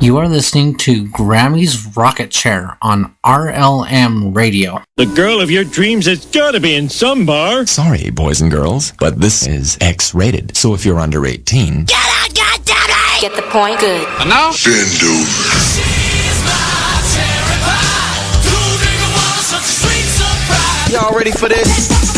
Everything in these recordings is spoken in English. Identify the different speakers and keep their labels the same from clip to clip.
Speaker 1: You are listening to Grammy's Rocket Chair on RLM Radio.
Speaker 2: The girl of your dreams has got to be in some bar.
Speaker 3: Sorry, boys and girls, but this is X-rated. So if you're under 18...
Speaker 4: Get out, goddammit!
Speaker 5: Get the point? Good.
Speaker 6: And now?
Speaker 7: Bend over.
Speaker 6: Y'all ready for this?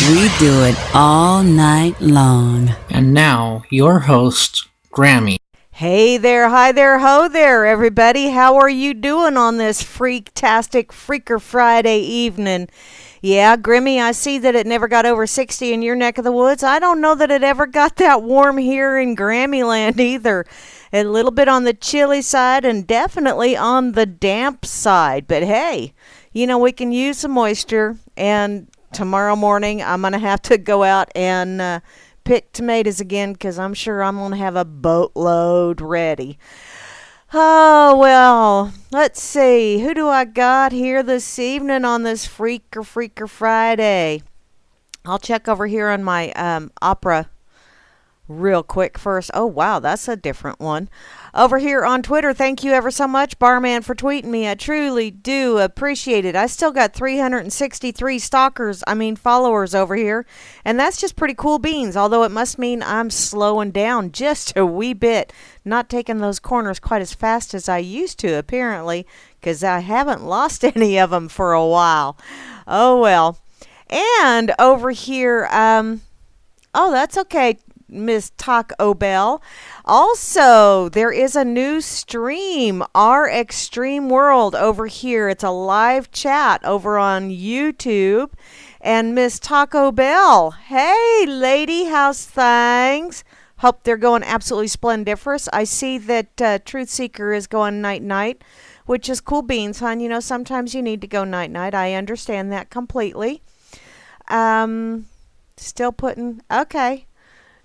Speaker 8: We do it all night long.
Speaker 1: And now, your host, Grammy.
Speaker 9: Hey there, hi there, ho there, everybody. How are you doing on this freak-tastic Freaker Friday evening? Yeah, Grimmy, I see that it never got over 60 in your neck of the woods. I don't know that it ever got that warm here in Grammyland either. A little bit on the chilly side and definitely on the damp side. But hey, you know, we can use some moisture. And tomorrow morning, I'm going to have to go out and pick tomatoes again because I'm sure I'm going to have a boatload ready. Oh, well, let's see. Who do I got here this evening on this Freaker Friday? I'll check over here on my opera real quick first. Oh, wow, that's a different one. Over here on Twitter, thank you ever so much, Barman, for tweeting me. I truly do appreciate it. I still got 363 followers over here, and that's just pretty cool beans, although it must mean I'm slowing down just a wee bit, not taking those corners quite as fast as I used to, apparently, because I haven't lost any of them for a while. Oh, well. And over here, oh, that's okay, Miss Taco Bell. Also, there is a new stream, Our Extreme World, over here. It's a live chat over on YouTube. And Miss Taco Bell, hey, lady, how's things? Hope they're going absolutely splendiferous. I see that Truth Seeker is going night-night, which is cool beans, hon. You know, sometimes you need to go night-night. I understand that completely. Still putting, okay.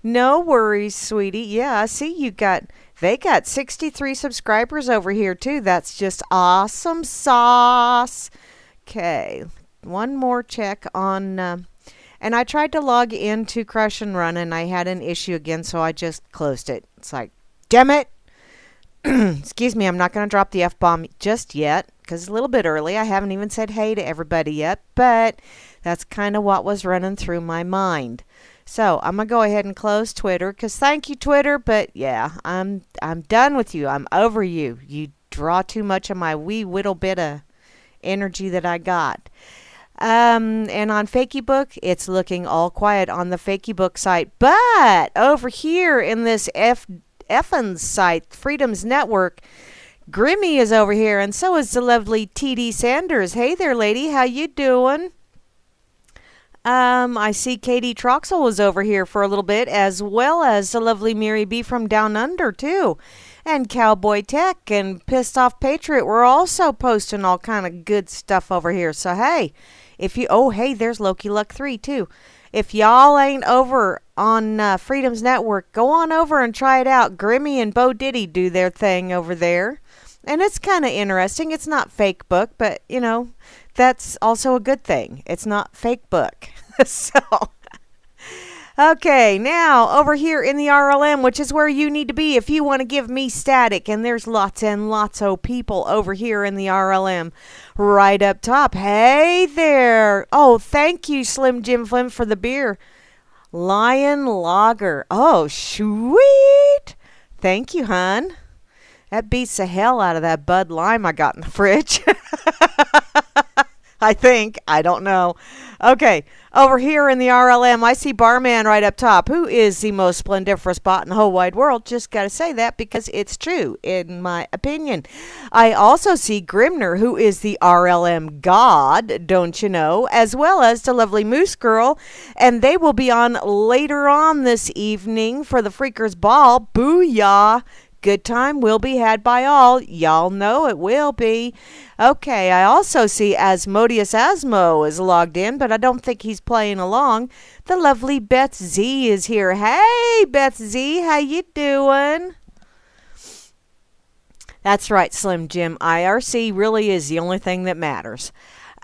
Speaker 9: No worries, sweetie. Yeah, I see they got 63 subscribers over here, too. That's just awesome sauce. Okay, one more check on, and I tried to log into Crush and Run, and I had an issue again, so I just closed it. It's like, damn it. Excuse me, I'm not going to drop the F-bomb just yet, because it's a little bit early. I haven't even said hey to everybody yet, but that's kind of what was running through my mind. So I'm going to go ahead and close Twitter because thank you, Twitter. But yeah, I'm done with you. I'm over you. You draw too much of my wee whittle bit of energy that I got. And on FakeyBook, it's looking all quiet on the FakeyBook site. But over here in this Effins site, Freedom's Network, Grimmy is over here. And so is the lovely TD Sanders. Hey there, lady. How you doing? I see Katie Troxel was over here for a little bit, as well as the lovely Mary B from Down Under, too. And Cowboy Tech and Pissed Off Patriot were also posting all kind of good stuff over here. So, hey, hey, there's Loki Luck 3, too. If y'all ain't over on Freedom's Network, go on over and try it out. Grimmy and Bo Diddy do their thing over there. And it's kind of interesting. It's not fake book, but, you know, that's also a good thing. It's not fake book. So, okay, now over here in the RLM, which is where you need to be if you want to give me static. And there's lots and lots of people over here in the RLM right up top. Hey there. Oh, thank you, Slim Jim Flim, for the beer. Lion Lager. Oh, sweet. Thank you, hon. That beats the hell out of that Bud Lime I got in the fridge. I think. I don't know. Okay. Over here in the RLM, I see Barman right up top, who is the most splendiferous bot in the whole wide world. Just got to say that because it's true, in my opinion. I also see Grimner, who is the RLM god, don't you know, as well as the lovely Moose Girl. And they will be on later on this evening for the Freakers Ball. Booyah! Good time will be had by all. Y'all know it will be. Okay, I also see Asmodeus Asmo is logged in, but I don't think he's playing along. The lovely Beth Z is here. Hey, Beth Z, how you doing? That's right, Slim Jim. IRC really is the only thing that matters.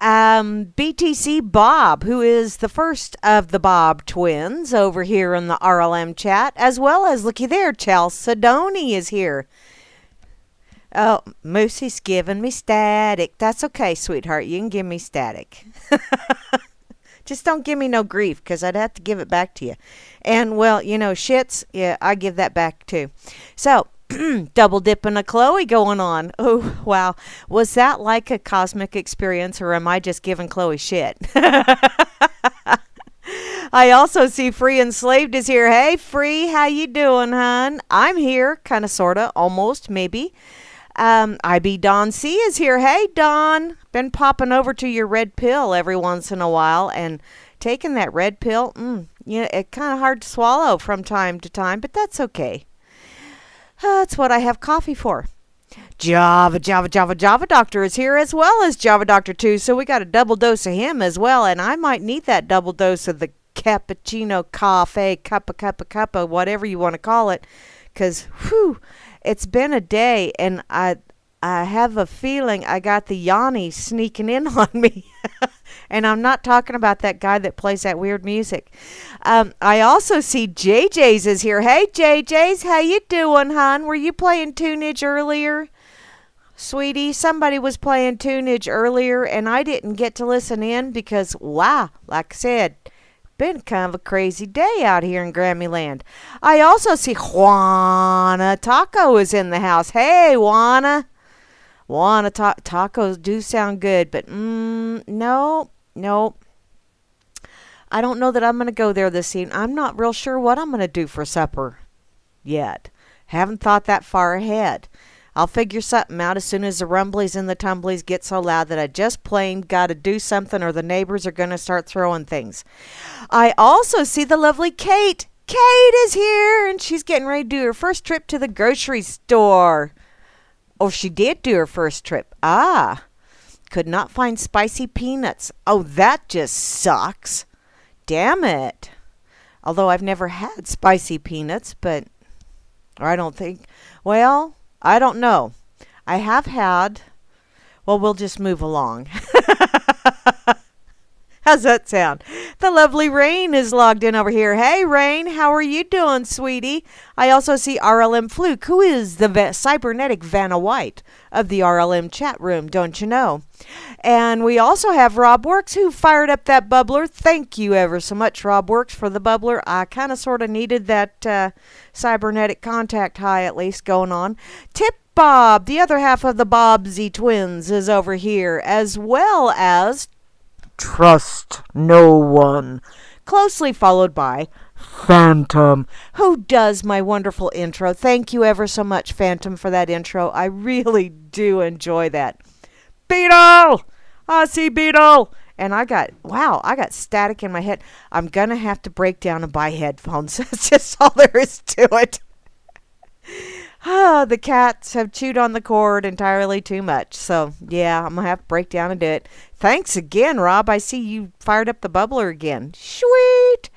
Speaker 9: BTC Bob, who is the first of the Bob twins over here in the RLM chat, as well as, looky there, Chalcedony is here. Oh, Moosey's giving me static. That's okay, sweetheart. You can give me static. Just don't give me no grief, because I'd have to give it back to you. And, well, shits, yeah, I give that back too. So, double dipping a Chloe going on. Oh, wow. Was that like a cosmic experience, or am I just giving Chloe shit? I also see Free Enslaved is here. Hey, Free, how you doing, hon? I'm here, kind of, sort of, almost, maybe. IB Don C is here. Hey, Don. Been popping over to your red pill every once in a while and taking that red pill. It's kind of hard to swallow from time to time, but that's okay. That's what I have coffee for. Java Doctor is here, as well as Java Doctor 2, so we got a double dose of him as well, and I might need that double dose of the cappuccino, coffee, cuppa, whatever you want to call it, because, whew, it's been a day, and I have a feeling I got the Yanni sneaking in on me. And I'm not talking about that guy that plays that weird music. I also see JJ's is here. Hey, JJ's, how you doing, hon? Were you playing tunage earlier? Sweetie, somebody was playing tunage earlier, and I didn't get to listen in because, wow, like I said, been kind of a crazy day out here in Grammy Land. I also see Juana Taco is in the house. Hey, Juana. Tacos do sound good, but no. I don't know that I'm going to go there this evening. I'm not real sure what I'm going to do for supper yet. Haven't thought that far ahead. I'll figure something out as soon as the rumblies and the tumblies get so loud that I just plain got to do something or the neighbors are going to start throwing things. I also see the lovely Kate. Kate is here, and she's getting ready to do her first trip to the grocery store. Oh, she did do her first trip. Could not find spicy peanuts. Oh, that just sucks. Damn it. Although I've never had spicy peanuts, or I don't think, well, I don't know. I have had, well, we'll just move along. How's that sound? The lovely Rain is logged in over here. Hey, Rain, how are you doing, sweetie? I also see RLM Fluke, who is the cybernetic Vanna White of the RLM chat room, don't you know? And we also have Rob Works, who fired up that bubbler. Thank you ever so much, Rob Works, for the bubbler. I kind of sort of needed that cybernetic contact high at least going on. Tip Bob, the other half of the Bobsy twins, is over here, as well as Trust No One, closely followed by Phantom, who does my wonderful intro. Thank you ever so much, Phantom, for that intro. I really do enjoy that. Beetle! I see Beetle! And I got static in my head. I'm going to have to break down and buy headphones. That's just all there is to it. The cats have chewed on the cord entirely too much. So, yeah, I'm going to have to break down and do it. Thanks again, Rob. I see you fired up the bubbler again. Sweet.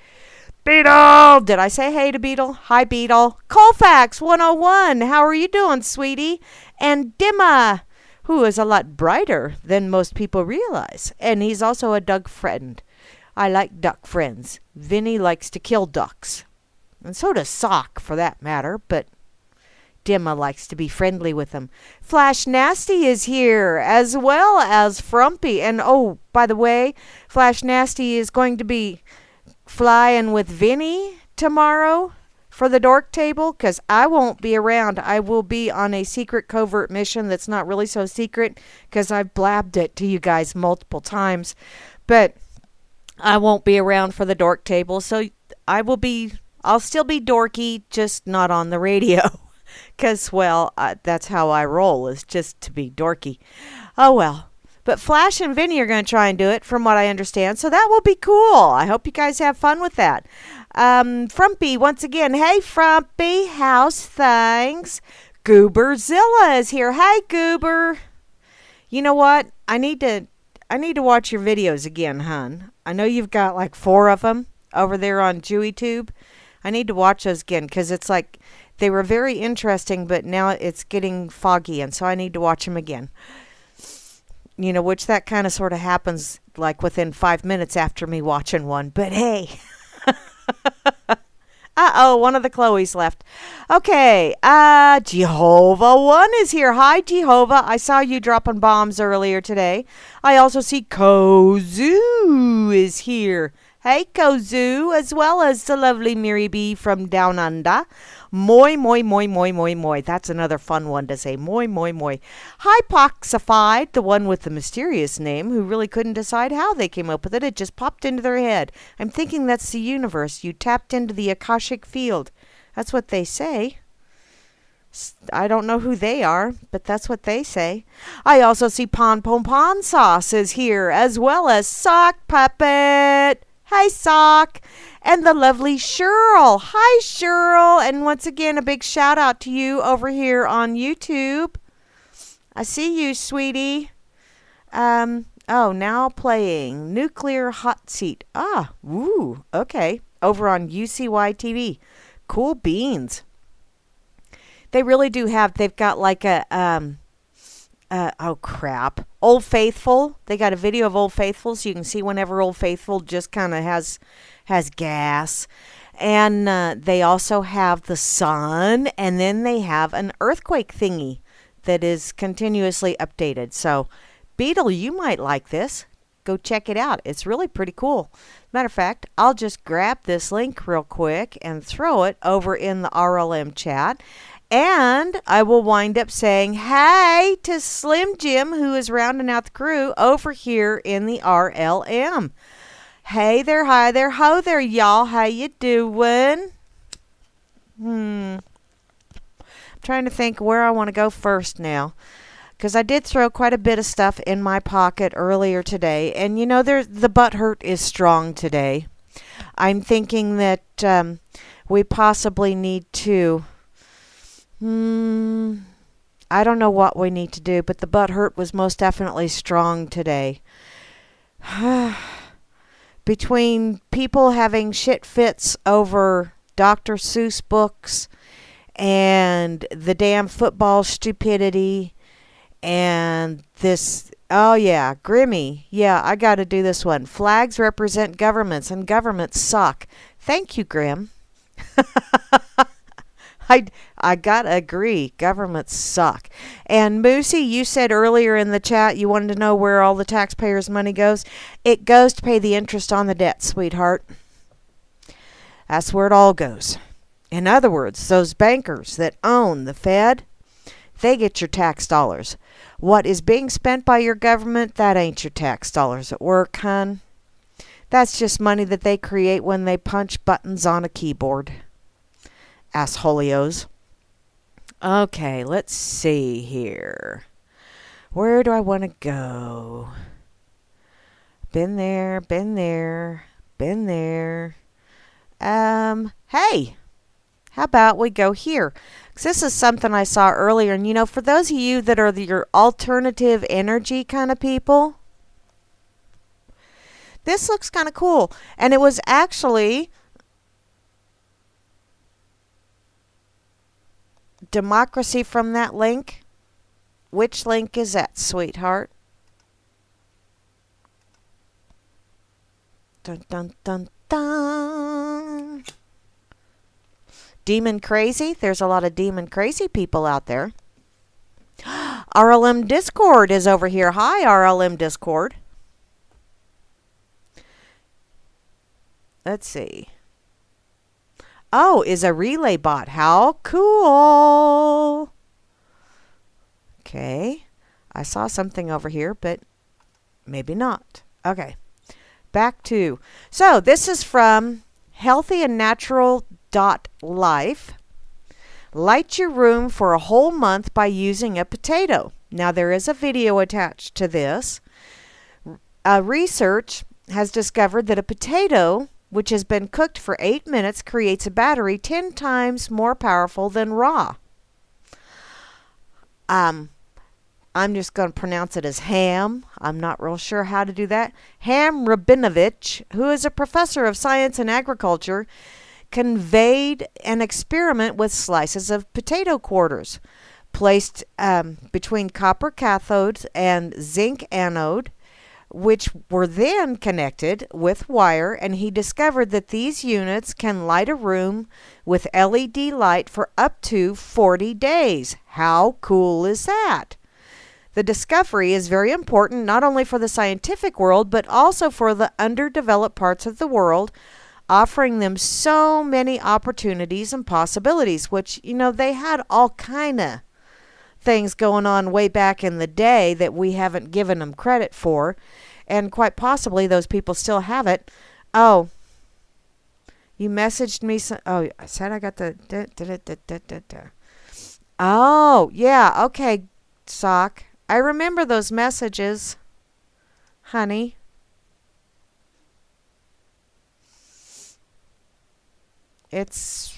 Speaker 9: Beetle. Did I say hey to Beetle? Hi, Beetle. Colfax 101. How are you doing, sweetie? And Dimma, who is a lot brighter than most people realize. And he's also a duck friend. I like duck friends. Vinny likes to kill ducks. And so does Sock, for that matter, but Dimma likes to be friendly with him. Flash Nasty is here, as well as Frumpy. And, oh, by the way, Flash Nasty is going to be flying with Vinny tomorrow for the dork table, because I won't be around. I will be on a secret covert mission that's not really so secret, because I've blabbed it to you guys multiple times. But I won't be around for the dork table, so I'll still be dorky, just not on the radio. Because, well, that's how I roll, is just to be dorky. Oh, well. But Flash and Vinny are going to try and do it, from what I understand. So that will be cool. I hope you guys have fun with that. Frumpy, once again. Hey, Frumpy. How's things? Gooberzilla is here. Hey, Goober. You know what? I need to watch your videos again, hon. I know you've got like 4 of them over there on JewyTube. I need to watch those again, because it's like they were very interesting, but now it's getting foggy, and so I need to watch them again. which that kind of sort of happens like within 5 minutes after me watching one. But hey. Uh-oh, one of the Chloes left. Okay, Jehovah 1 is here. Hi, Jehovah. I saw you dropping bombs earlier today. I also see Kozu is here. Hey, Kozu, as well as the lovely Miri B from Down Under. Moi, moi, moi, moi, moi, moi. That's another fun one to say. Moi, moi, moi. Hi, Poxified, the one with the mysterious name, who really couldn't decide how they came up with it. It just popped into their head. I'm thinking that's the universe. You tapped into the Akashic field. That's what they say. I don't know who they are, but that's what they say. I also see Pon Pon Pon Sauce is here, as well as Sock Puppet. Hi, Sock. And the lovely Cheryl. Hi, Cheryl. And once again, a big shout out to you over here on YouTube. I see you, sweetie. Now playing Nuclear Hot Seat. Okay. Over on UCY TV. Cool beans. They really do they've got like Old Faithful. They got a video of Old Faithful, so you can see whenever Old Faithful just kind of has gas. And they also have the sun, and then they have an earthquake thingy that is continuously updated. So, Beetle, you might like this. Go check it out. It's really pretty cool. Matter of fact, I'll just grab this link real quick and throw it over in the RLM chat. And I will wind up saying hey to Slim Jim, who is rounding out the crew over here in the RLM. Hey there, hi there, ho there, y'all. How you doing? I'm trying to think where I want to go first now, because I did throw quite a bit of stuff in my pocket earlier today. And the butt hurt is strong today. I'm thinking that we possibly need to... I don't know what we need to do, but the butt hurt was most definitely strong today. Between people having shit fits over Dr. Seuss books and the damn football stupidity and this, Grammy. Yeah, I got to do this one. Flags represent governments and governments suck. Thank you, Grim. I gotta agree. Governments suck. And Moosey, you said earlier in the chat you wanted to know where all the taxpayers' money goes. It goes to pay the interest on the debt, sweetheart. That's where it all goes. In other words, those bankers that own the Fed, they get your tax dollars. What is being spent by your government, that ain't your tax dollars at work, hun. That's just money that they create when they punch buttons on a keyboard. Assholios. Okay, let's see here. Where do I want to go? Been there, been there, been there. Hey, how about we go here? 'Cause this is something I saw earlier. And, for those of you that are your alternative energy kind of people, this looks kind of cool. And it was actually... democracy from that link. Which link is that, sweetheart? Dun dun dun dun. Demon crazy. There's a lot of demon crazy people out there. RLM Discord is over here. Hi, RLM Discord. Let's see. Oh, is a relay bot. How cool. Okay. I saw something over here, but maybe not. Okay. Back to. So, this is from healthyandnatural.life. Light your room for a whole month by using a potato. Now, there is a video attached to this. Research has discovered that a potato, which has been cooked for 8 minutes, creates a battery 10 times more powerful than raw. I'm just going to pronounce it as Ham. I'm not real sure how to do that. Ham Rabinovich, who is a professor of science and agriculture, conveyed an experiment with slices of potato quarters. placed between copper cathodes and zinc anode, which were then connected with wire, and he discovered that these units can light a room with LED light for up to 40 days. How cool is that? The discovery is very important not only for the scientific world, but also for the underdeveloped parts of the world, offering them so many opportunities and possibilities, which, they had all kind of things going on way back in the day that we haven't given them credit for, and quite possibly those people still have it. Oh, you messaged me I said I got the Oh, yeah, okay, Sock. I remember those messages, honey. It's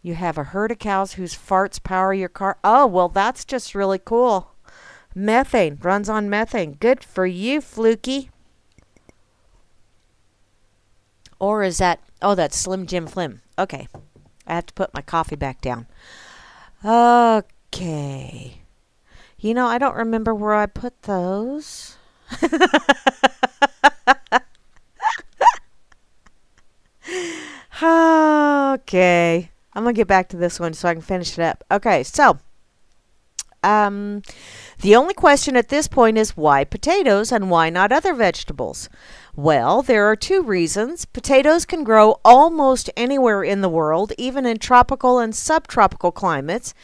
Speaker 9: you have a herd of cows whose farts power your car. Oh, well, that's just really cool. Methane. Runs on methane. Good for you, Fluky. Or is that... Oh, that's Slim Jim Flim. Okay. I have to put my coffee back down. Okay. I don't remember where I put those. Okay. I'm going to get back to this one so I can finish it up. Okay, so the only question at this point is why potatoes and why not other vegetables? Well, there are two reasons. Potatoes can grow almost anywhere in the world, even in tropical and subtropical climates,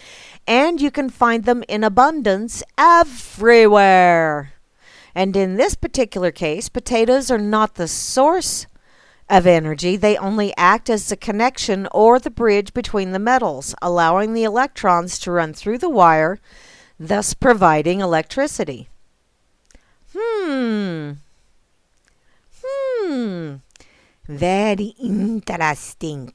Speaker 9: and you can find them in abundance everywhere. And in this particular case, potatoes are not the source of energy. They only act as the connection or the bridge between the metals, allowing the electrons to run through the wire, thus providing electricity. Very interesting.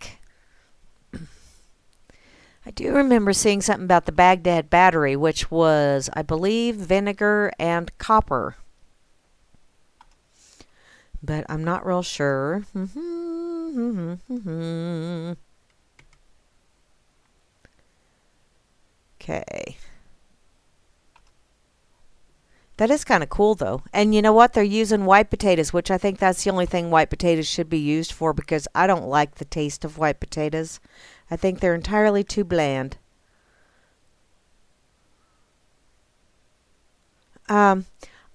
Speaker 9: I do remember seeing something about the Baghdad battery, which was, I believe, vinegar and copper. But I'm not real sure. Okay. That is kind of cool, though. And you know what? They're using white potatoes, which I think that's the only thing white potatoes should be used for, because I don't like the taste of white potatoes. I think they're entirely too bland.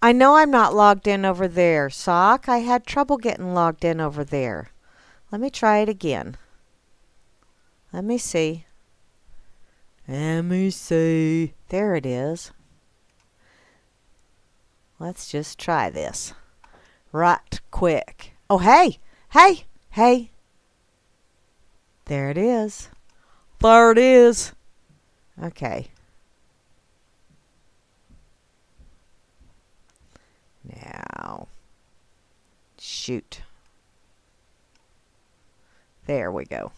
Speaker 9: I know I'm not logged in over there, Sock. I had trouble getting logged in over there. Let me try it again. Let me see. There it is. Let's just try this. Right quick. Oh, hey. There it is. Okay. Now, shoot. There we go.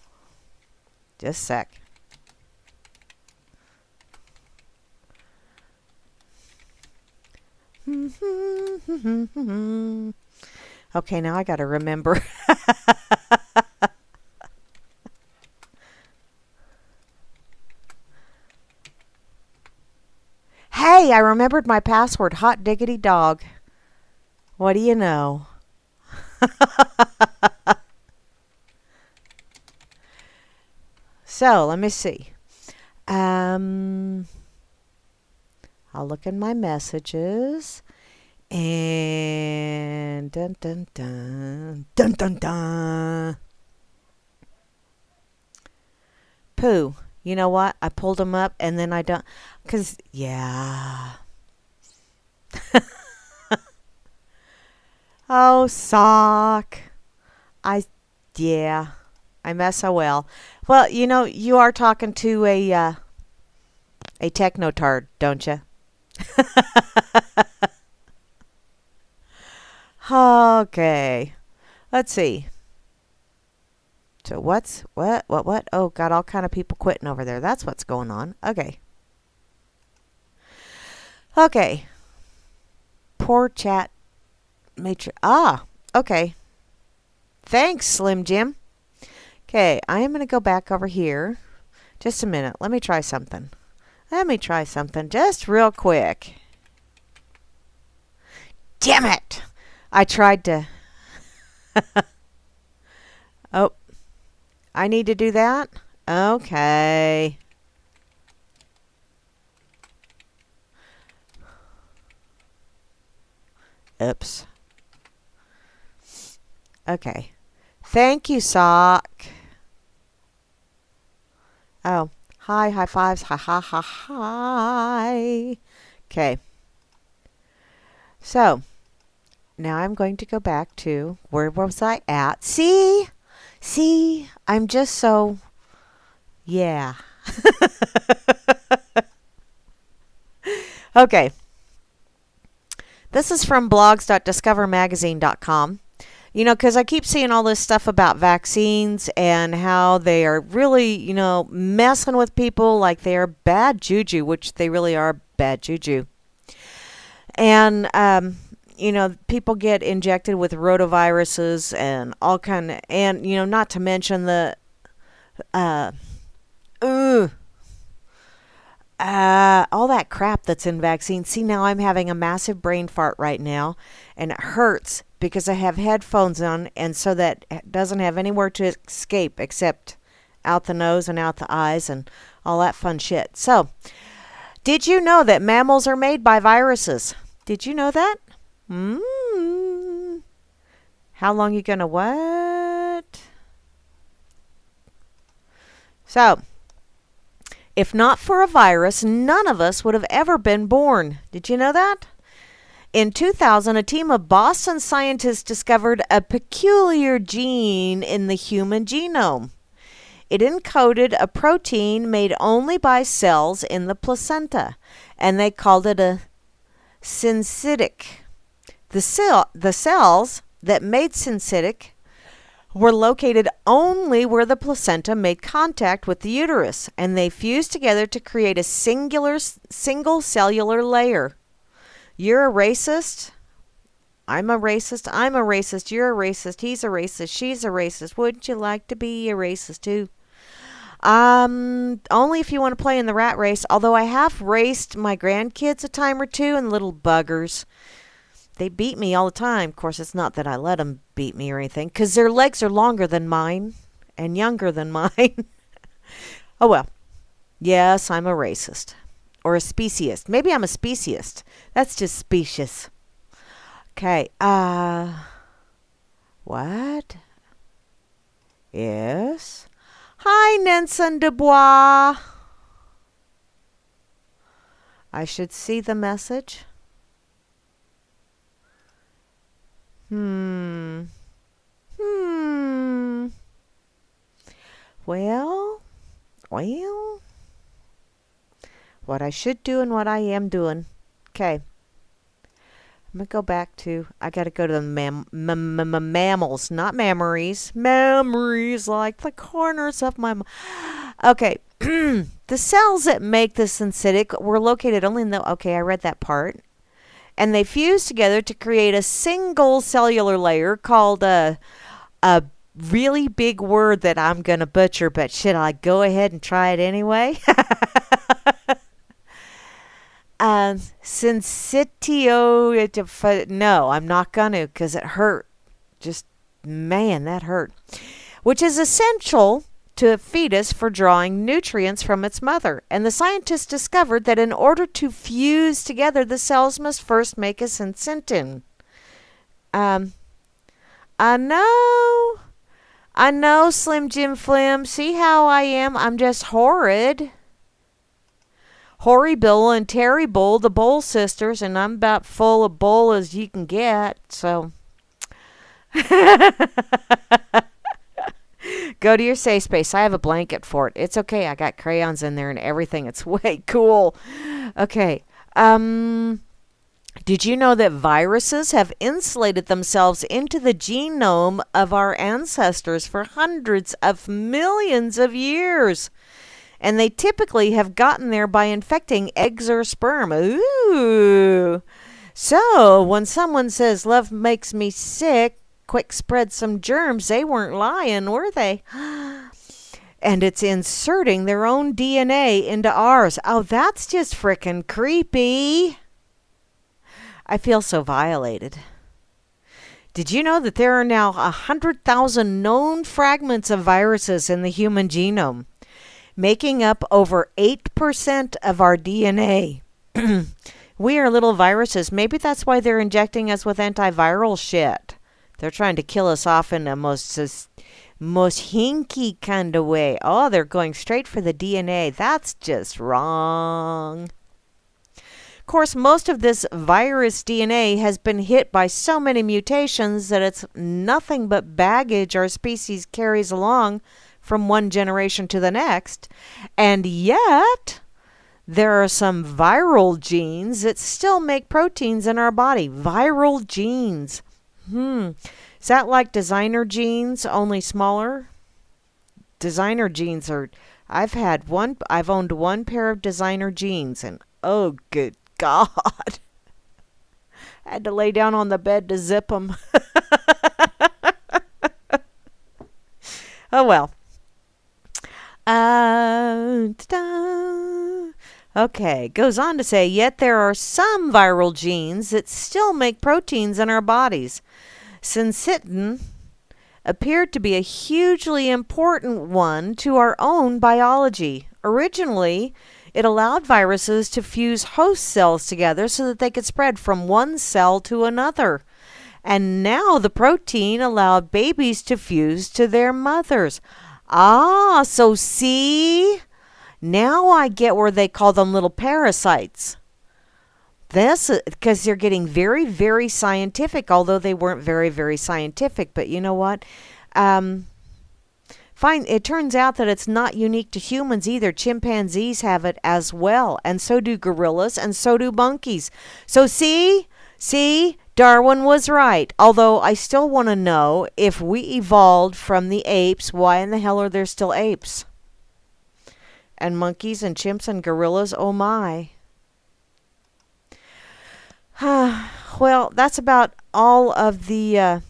Speaker 9: Just a sec. Okay, now I got to remember. Hey, I remembered my password. Hot diggity dog. What do you know? So, let me see. I'll look in my messages. And dun dun dun dun dun dun. Pooh. You know what? I pulled them up and then I don't, cause yeah. Oh, Sock. I mess so well. Well, you are talking to a technotard, don't you? Okay. Let's see. So what? Oh, got all kind of people quitting over there. That's what's going on. Okay. Poor chat matrix. Okay. Thanks, Slim Jim. Okay, I am going to go back over here Just a minute. Let me try something. Just real quick. Damn it! I tried to... Oh. I need to do that? Okay. Oops. Okay. Thank you, Sock. Oh. Hi, high fives. Hi. Okay. So, now I'm going to go back to, where was I at? See, I'm just so, yeah. Okay. This is from blogs.discovermagazine.com. You know, because I keep seeing all this stuff about vaccines and how they are really, you know, messing with people like they are bad juju, which they really are bad juju. And, you know, people get injected with rotaviruses and all kind of, and, you know, not to mention the, all that crap that's in vaccines. See, now I'm having a massive brain fart right now, and it hurts because I have headphones on, and so that it doesn't have anywhere to escape except out the nose and out the eyes and all that fun shit. So, did you know that mammals are made by viruses? Did you know that? How long you gonna what? So, if not for a virus, none of us would have ever been born. Did you know that? In 2000, a team of Boston scientists discovered a peculiar gene in the human genome. It encoded a protein made only by cells in the placenta, and they called it a syncytic. The cells that made syncytic were located only where the placenta made contact with the uterus, and they fused together to create a single cellular layer. You're a racist. I'm a racist. I'm a racist. You're a racist. He's a racist. She's a racist. Wouldn't you like to be a racist too? Only if you want to play in the rat race, although I have raced my grandkids a time or two, and little buggers. They beat me all the time. Of course, it's not that I let them beat me or anything, because their legs are longer than mine and younger than mine. Oh, well. Yes, I'm a racist. Or a speciest. Maybe I'm a speciest. That's just specious. Okay. What? Yes. Hi, Nelson Dubois. I should see the message. Well. What I should do and what I am doing. Okay. I'm going to go back to, I got to go to the mammals, not memories. Memories like the corners of my... Okay. The cells that make the syncytic were located only in the... Okay, I read that part. And they fused together to create a single cellular layer called a really big word that I'm going to butcher, but should I go ahead and try it anyway? Syncytio... No, I'm not going to, because it hurt. Just, man, that hurt. Which is essential to a fetus for drawing nutrients from its mother. And the scientists discovered that in order to fuse together, the cells must first make a syncytin. I know, Slim Jim Flim. See how I am? I'm just horrid. Hoary Bill and Terry Bull, the Bull sisters, and I'm about full of bull as you can get, so... Go to your safe space. I have a blanket for it. It's okay. I got crayons in there and everything. It's way cool. Okay. Did you know that viruses have insulated themselves into the genome of our ancestors for hundreds of millions of years? And they typically have gotten there by infecting eggs or sperm. Ooh. So, when someone says, love makes me sick, quick spread some germs, they weren't lying, were they? and it's inserting their own DNA into ours. Oh, that's just frickin' creepy. I feel so violated. Did you know that there are now 100,000 known fragments of viruses in the human genome, making up over 8% of our DNA? We are little viruses. Maybe that's why they're injecting us with antiviral shit. They're trying to kill us off in the most hinky kind of way. Oh, they're going straight for the DNA. That's just wrong. Of course, most of this virus DNA has been hit by so many mutations that it's nothing but baggage our species carries along from one generation to the next. And yet, there are some viral genes that still make proteins in our body. Viral genes. Is that like designer jeans, only smaller? Designer jeans are... I've owned one pair of designer jeans, and oh, good God. I had to lay down on the bed to zip them. Oh, well. Okay, goes on to say, yet there are some viral genes that still make proteins in our bodies. Syncytin appeared to be a hugely important one to our own biology. Originally, it allowed viruses to fuse host cells together so that they could spread from one cell to another. And now the protein allowed babies to fuse to their mothers. Ah, so see? Now I get where they call them little parasites. This, because they're getting very, very scientific, although they weren't very, very scientific. But you know what? Fine. It turns out that it's not unique to humans either. Chimpanzees have it as well, and so do gorillas, and so do monkeys. So see, Darwin was right. Although I still want to know, if we evolved from the apes, why in the hell are there still apes? And monkeys and chimps and gorillas, oh my. Well, that's about all of the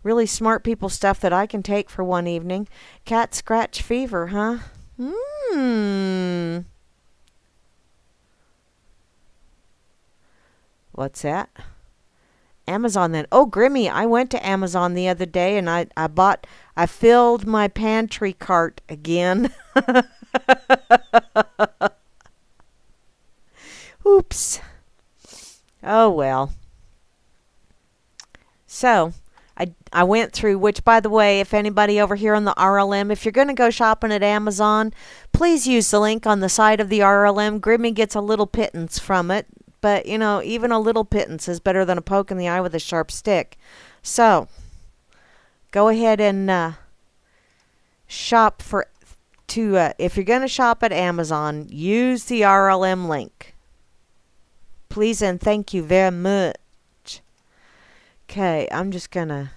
Speaker 9: really smart people stuff that I can take for one evening. Cat scratch fever, huh? What's that? Amazon then. Oh, Grimmy, I went to Amazon the other day and I filled my pantry cart again. Oops. Oh, well. So, I went through, which, by the way, if anybody over here on the RLM, if you're going to go shopping at Amazon, please use the link on the side of the RLM. Grimmy gets a little pittance from it. But, you know, even a little pittance is better than a poke in the eye with a sharp stick. So, go ahead and shop if you're going to shop at Amazon, use the RLM link. Please and thank you very much. Okay, I'm just going to,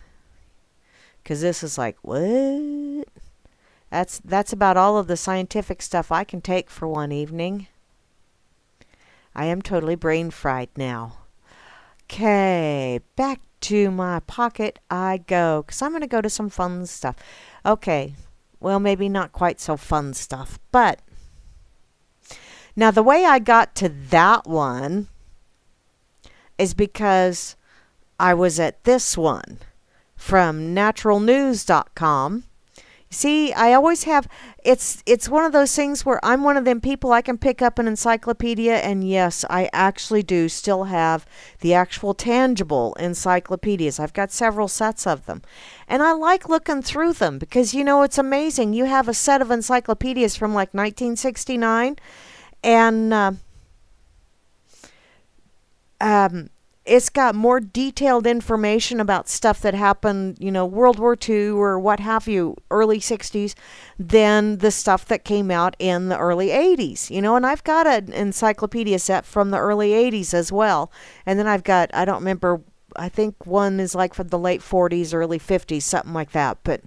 Speaker 9: because this is like, what? That's about all of the scientific stuff I can take for one evening. I am totally brain fried now. Okay, back to my pocket I go, because I'm going to go to some fun stuff. Okay, well, maybe not quite so fun stuff, but now the way I got to that one is because I was at this one from naturalnews.com. See, I always have, it's one of those things where I'm one of them people, I can pick up an encyclopedia, and yes, I actually do still have the actual tangible encyclopedias. I've got several sets of them. And I like looking through them because, you know, it's amazing. You have a set of encyclopedias from like 1969, and it's got more detailed information about stuff that happened, you know, World War II or what have you, early 60s, than the stuff that came out in the early 80s, you know, and I've got an encyclopedia set from the early 80s as well. And then I've got, I don't remember, I think one is like from the late 40s, early 50s, something like that. But,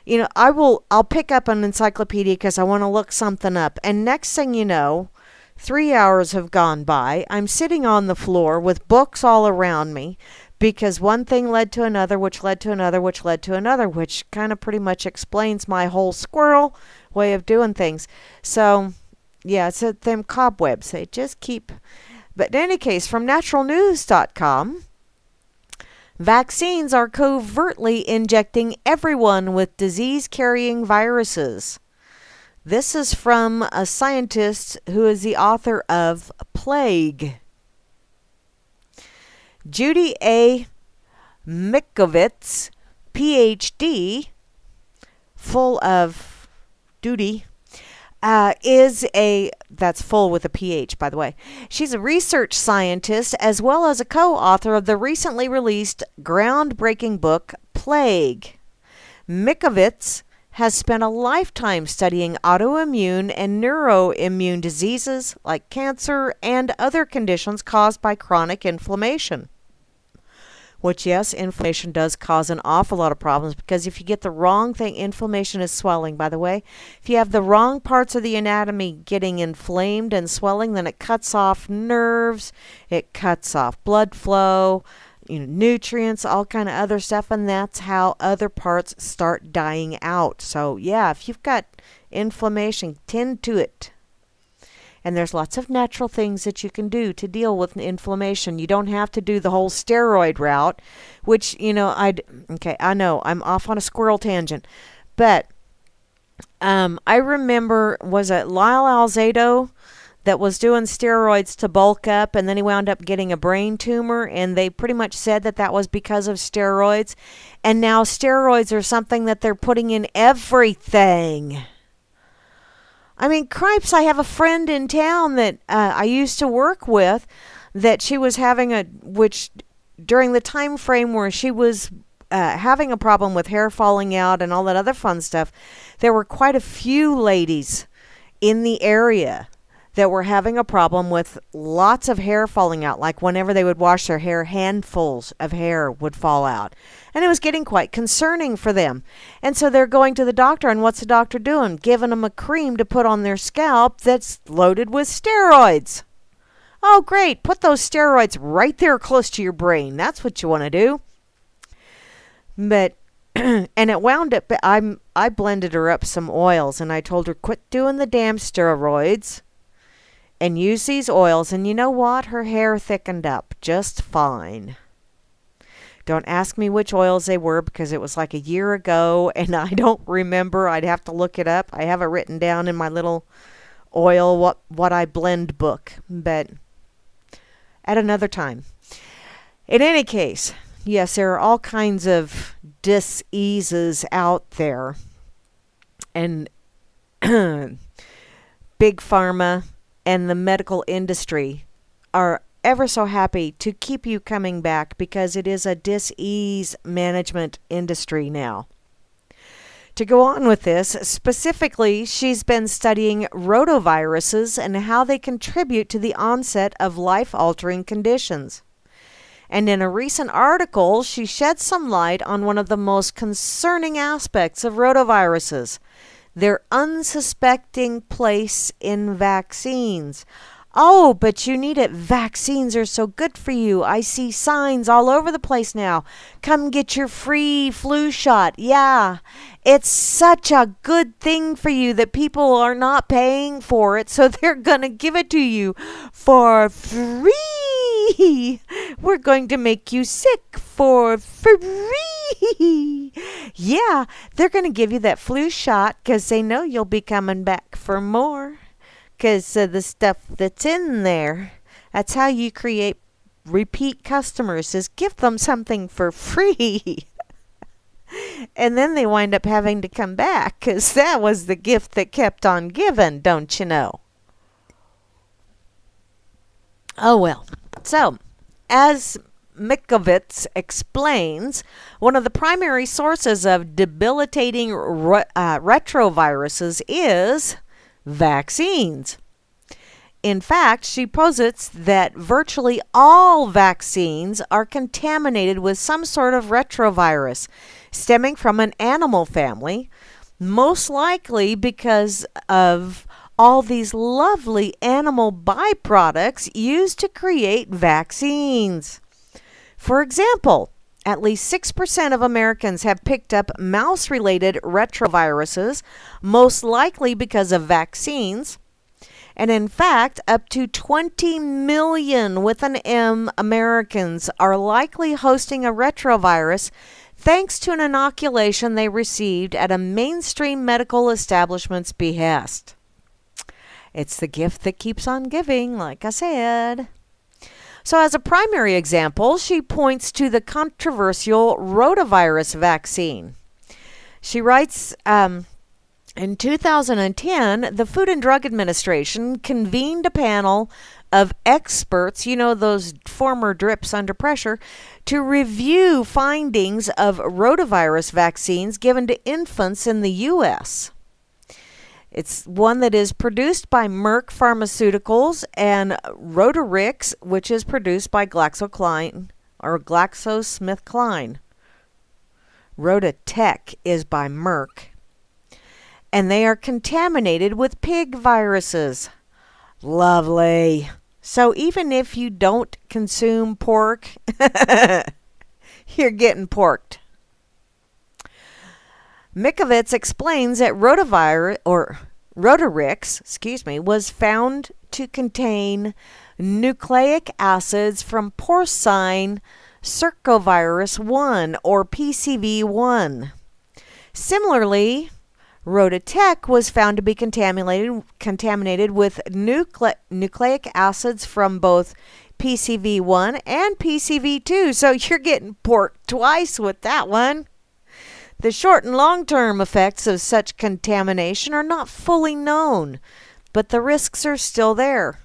Speaker 9: you know, I'll pick up an encyclopedia because I want to look something up. And next thing you know, 3 hours have gone by. I'm sitting on the floor with books all around me, because one thing led to another, which led to another, which led to another, which kind of pretty much explains my whole squirrel way of doing things. So, yeah, it's them cobwebs. They just keep... But in any case, from naturalnews.com, vaccines are covertly injecting everyone with disease-carrying viruses. This is from a scientist who is the author of Plague. Judy A. Mikovits, PhD, full of duty, that's full with a PH, by the way. She's a research scientist as well as a co-author of the recently released groundbreaking book, Plague. Mikovits has spent a lifetime studying autoimmune and neuroimmune diseases like cancer and other conditions caused by chronic inflammation. Which, yes, inflammation does cause an awful lot of problems, because if you get the wrong thing, inflammation is swelling, by the way. If you have the wrong parts of the anatomy getting inflamed and swelling, then it cuts off nerves, it cuts off blood flow, nutrients, all kind of other stuff, and that's how other parts start dying out. So, yeah, if you've got inflammation, tend to it. And there's lots of natural things that you can do to deal with inflammation. You don't have to do the whole steroid route, which, I know I'm off on a squirrel tangent. But I remember, was it Lyle Alzado that was doing steroids to bulk up, and then he wound up getting a brain tumor, and they pretty much said that was because of steroids. And now steroids are something that they're putting in everything. I mean, cripes, I have a friend in town that I used to work with that she was having which during the time frame where she was having a problem with hair falling out and all that other fun stuff, there were quite a few ladies in the area that were having a problem with lots of hair falling out. Like whenever they would wash their hair, handfuls of hair would fall out. And it was getting quite concerning for them. And so they're going to the doctor, and what's the doctor doing? Giving them a cream to put on their scalp that's loaded with steroids. Oh, great. Put those steroids right there close to your brain. That's what you want to do. But, and it wound up, I blended her up some oils, and I told her, quit doing the damn steroids and use these oils. And you know what? Her hair thickened up just fine. Don't ask me which oils they were, because it was like a year ago and I don't remember. I'd have to look it up. I have it written down in my little oil what I blend book, but at another time. In any case, yes, there are all kinds of diseases out there, and big pharma and the medical industry are ever so happy to keep you coming back, because it is a disease management industry now. To go on with this, specifically, she's been studying rotaviruses and how they contribute to the onset of life-altering conditions. And in a recent article, she shed some light on one of the most concerning aspects of rotaviruses: their unsuspecting place in vaccines. Oh, but you need it. Vaccines are so good for you. I see signs all over the place now. Come get your free flu shot. Yeah, it's such a good thing for you that people are not paying for it, so they're going to give it to you for free. We're going to make you sick for free. Yeah, they're going to give you that flu shot because they know you'll be coming back for more. Because of the stuff that's in there. That's how you create repeat customers, is give them something for free. And then they wind up having to come back, because that was the gift that kept on giving, don't you know? Oh well. So, as Mikovits explains, one of the primary sources of debilitating retroviruses is vaccines. In fact, she posits that virtually all vaccines are contaminated with some sort of retrovirus stemming from an animal family, most likely because of all these lovely animal byproducts used to create vaccines. For example, at least 6% of Americans have picked up mouse-related retroviruses, most likely because of vaccines. And in fact, up to 20 million with an M Americans are likely hosting a retrovirus thanks to an inoculation they received at a mainstream medical establishment's behest. It's the gift that keeps on giving, like I said. So as a primary example, she points to the controversial rotavirus vaccine. She writes, in 2010, the Food and Drug Administration convened a panel of experts, you know, those former drips under pressure, to review findings of rotavirus vaccines given to infants in the U.S. It's one that is produced by Merck Pharmaceuticals, and Rotarix, which is produced by GlaxoSmithKline. Rotatech is by Merck. And they are contaminated with pig viruses. Lovely. So even if you don't consume pork, you're getting porked. Mikovits explains that Rotarix, was found to contain nucleic acids from porcine circovirus 1 or PCV1. Similarly, Rotatech was found to be contaminated with nucleic acids from both PCV1 and PCV2. So you're getting porked twice with that one. The short and long-term effects of such contamination are not fully known, but the risks are still there.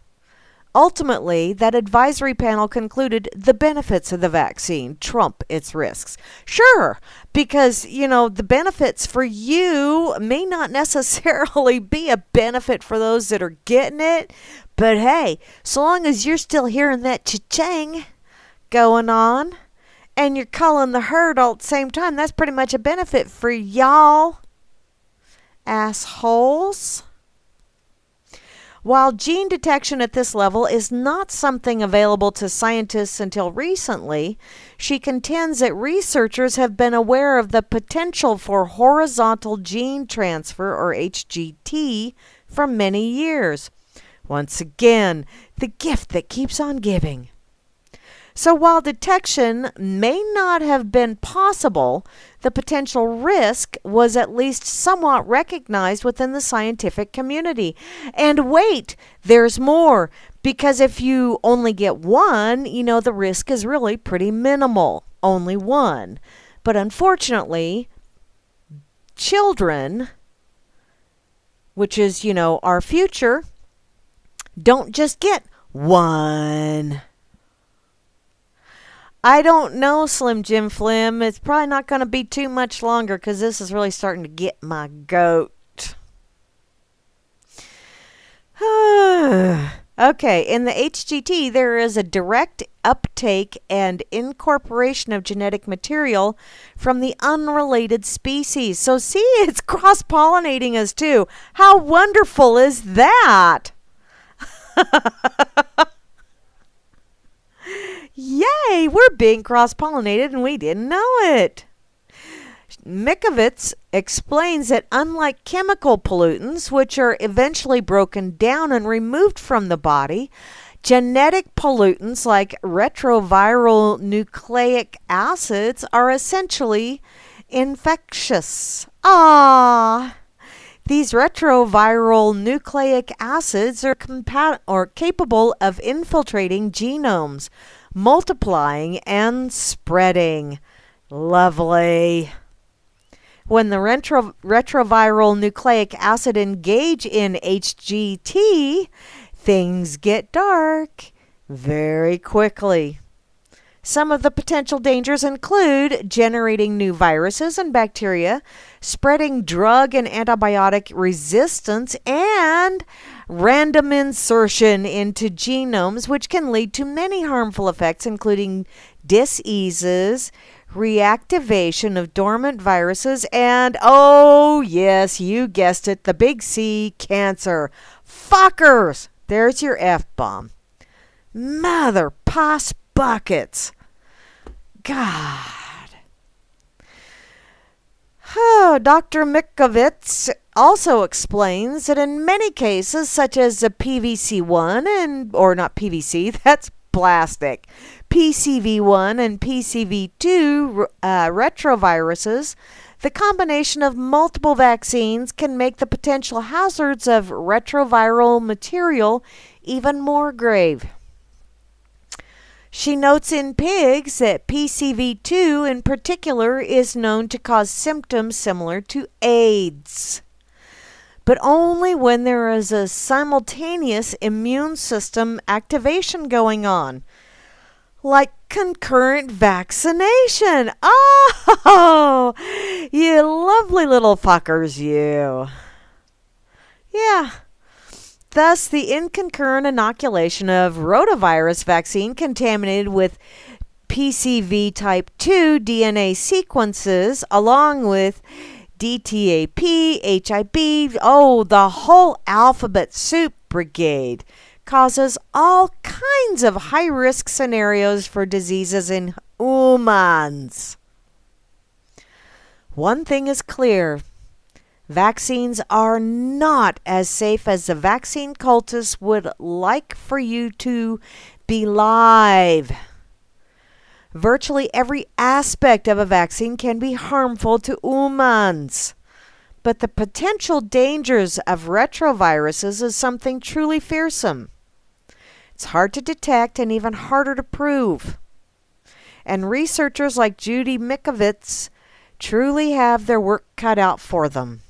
Speaker 9: Ultimately, that advisory panel concluded the benefits of the vaccine trump its risks. Sure, because, the benefits for you may not necessarily be a benefit for those that are getting it, but hey, so long as you're still hearing that cha-chang going on, and you're calling the herd all at the same time, that's pretty much a benefit for y'all, assholes. While gene detection at this level is not something available to scientists until recently, she contends that researchers have been aware of the potential for horizontal gene transfer, or HGT, for many years. Once again, the gift that keeps on giving. So while detection may not have been possible, the potential risk was at least somewhat recognized within the scientific community. And wait, there's more, because if you only get one, the risk is really pretty minimal, only one. But unfortunately, children, which is, our future, don't just get one. I don't know, Slim Jim Flim. It's probably not going to be too much longer because this is really starting to get my goat. Okay, in the HGT, there is a direct uptake and incorporation of genetic material from the unrelated species. So see, it's cross-pollinating us too. How wonderful is that? Yay, we're being cross-pollinated and we didn't know it. Mikovits explains that unlike chemical pollutants, which are eventually broken down and removed from the body, genetic pollutants like retroviral nucleic acids are essentially infectious. These retroviral nucleic acids are capable of infiltrating genomes, multiplying and spreading. Lovely. When the retroviral nucleic acid engage in HGT, things get dark very quickly. Some of the potential dangers include generating new viruses and bacteria, spreading drug and antibiotic resistance, and random insertion into genomes, which can lead to many harmful effects, including diseases, reactivation of dormant viruses, and, oh yes, you guessed it, the big C, cancer. Fuckers! There's your F-bomb. Mother pos buckets. God. Oh, Dr. Mikovits also explains that in many cases, such as the PVC1 or not PVC, that's plastic, PCV1 and PCV2 retroviruses, the combination of multiple vaccines can make the potential hazards of retroviral material even more grave. She notes in pigs that PCV2 in particular is known to cause symptoms similar to AIDS, but only when there is a simultaneous immune system activation going on, like concurrent vaccination. Oh, you lovely little fuckers, you. Yeah. Thus, the inconcurrent inoculation of rotavirus vaccine contaminated with PCV type 2 DNA sequences, along with DTaP, HIB, the whole alphabet soup brigade, causes all kinds of high-risk scenarios for diseases in humans. One thing is clear. Vaccines are not as safe as the vaccine cultists would like for you to believe. Virtually every aspect of a vaccine can be harmful to humans. But the potential dangers of retroviruses is something truly fearsome. It's hard to detect and even harder to prove. And researchers like Judy Mikovits truly have their work cut out for them.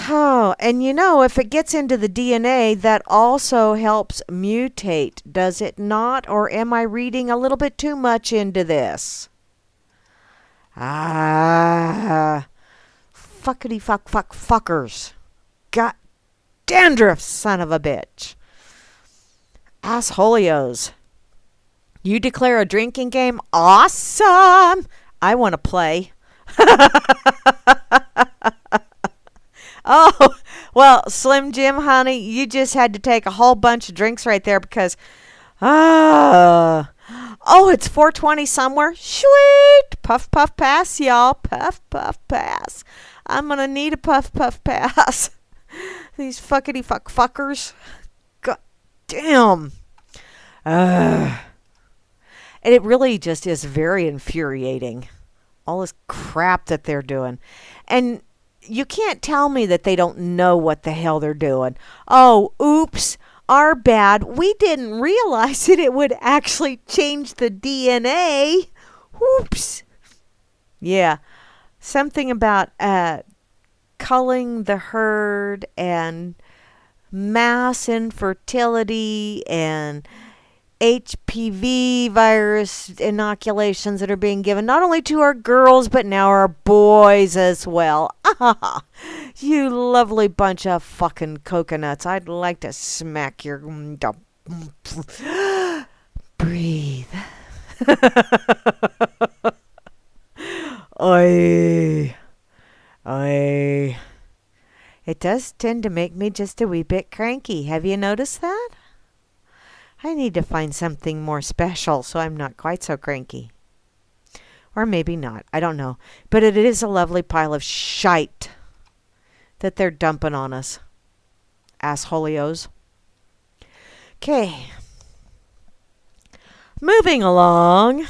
Speaker 9: Oh, and if it gets into the DNA, that also helps mutate, does it not? Or am I reading a little bit too much into this? Fuckity fuckers. God dandruff, son of a bitch. Assholios. You declare a drinking game? Awesome! I want to play. Oh, well, Slim Jim, honey, you just had to take a whole bunch of drinks right there because, it's 4:20 somewhere. Sweet! Puff, puff, pass, y'all. Puff, puff, pass. I'm going to need a puff, puff, pass. These fuckity fuckers. God damn. And it really just is very infuriating. All this crap that they're doing. And you can't tell me that they don't know what the hell they're doing. Oh, oops, our bad. We didn't realize that it would actually change the DNA. Oops. Yeah, something about culling the herd and mass infertility and HPV virus inoculations that are being given not only to our girls but now our boys as well. You lovely bunch of fucking coconuts. I'd like to smack your breathe. Oi. It does tend to make me just a wee bit cranky. Have you noticed that? I need to find something more special so I'm not quite so cranky. Or maybe not. I don't know. But it is a lovely pile of shite that they're dumping on us. Assholios. Okay. Moving along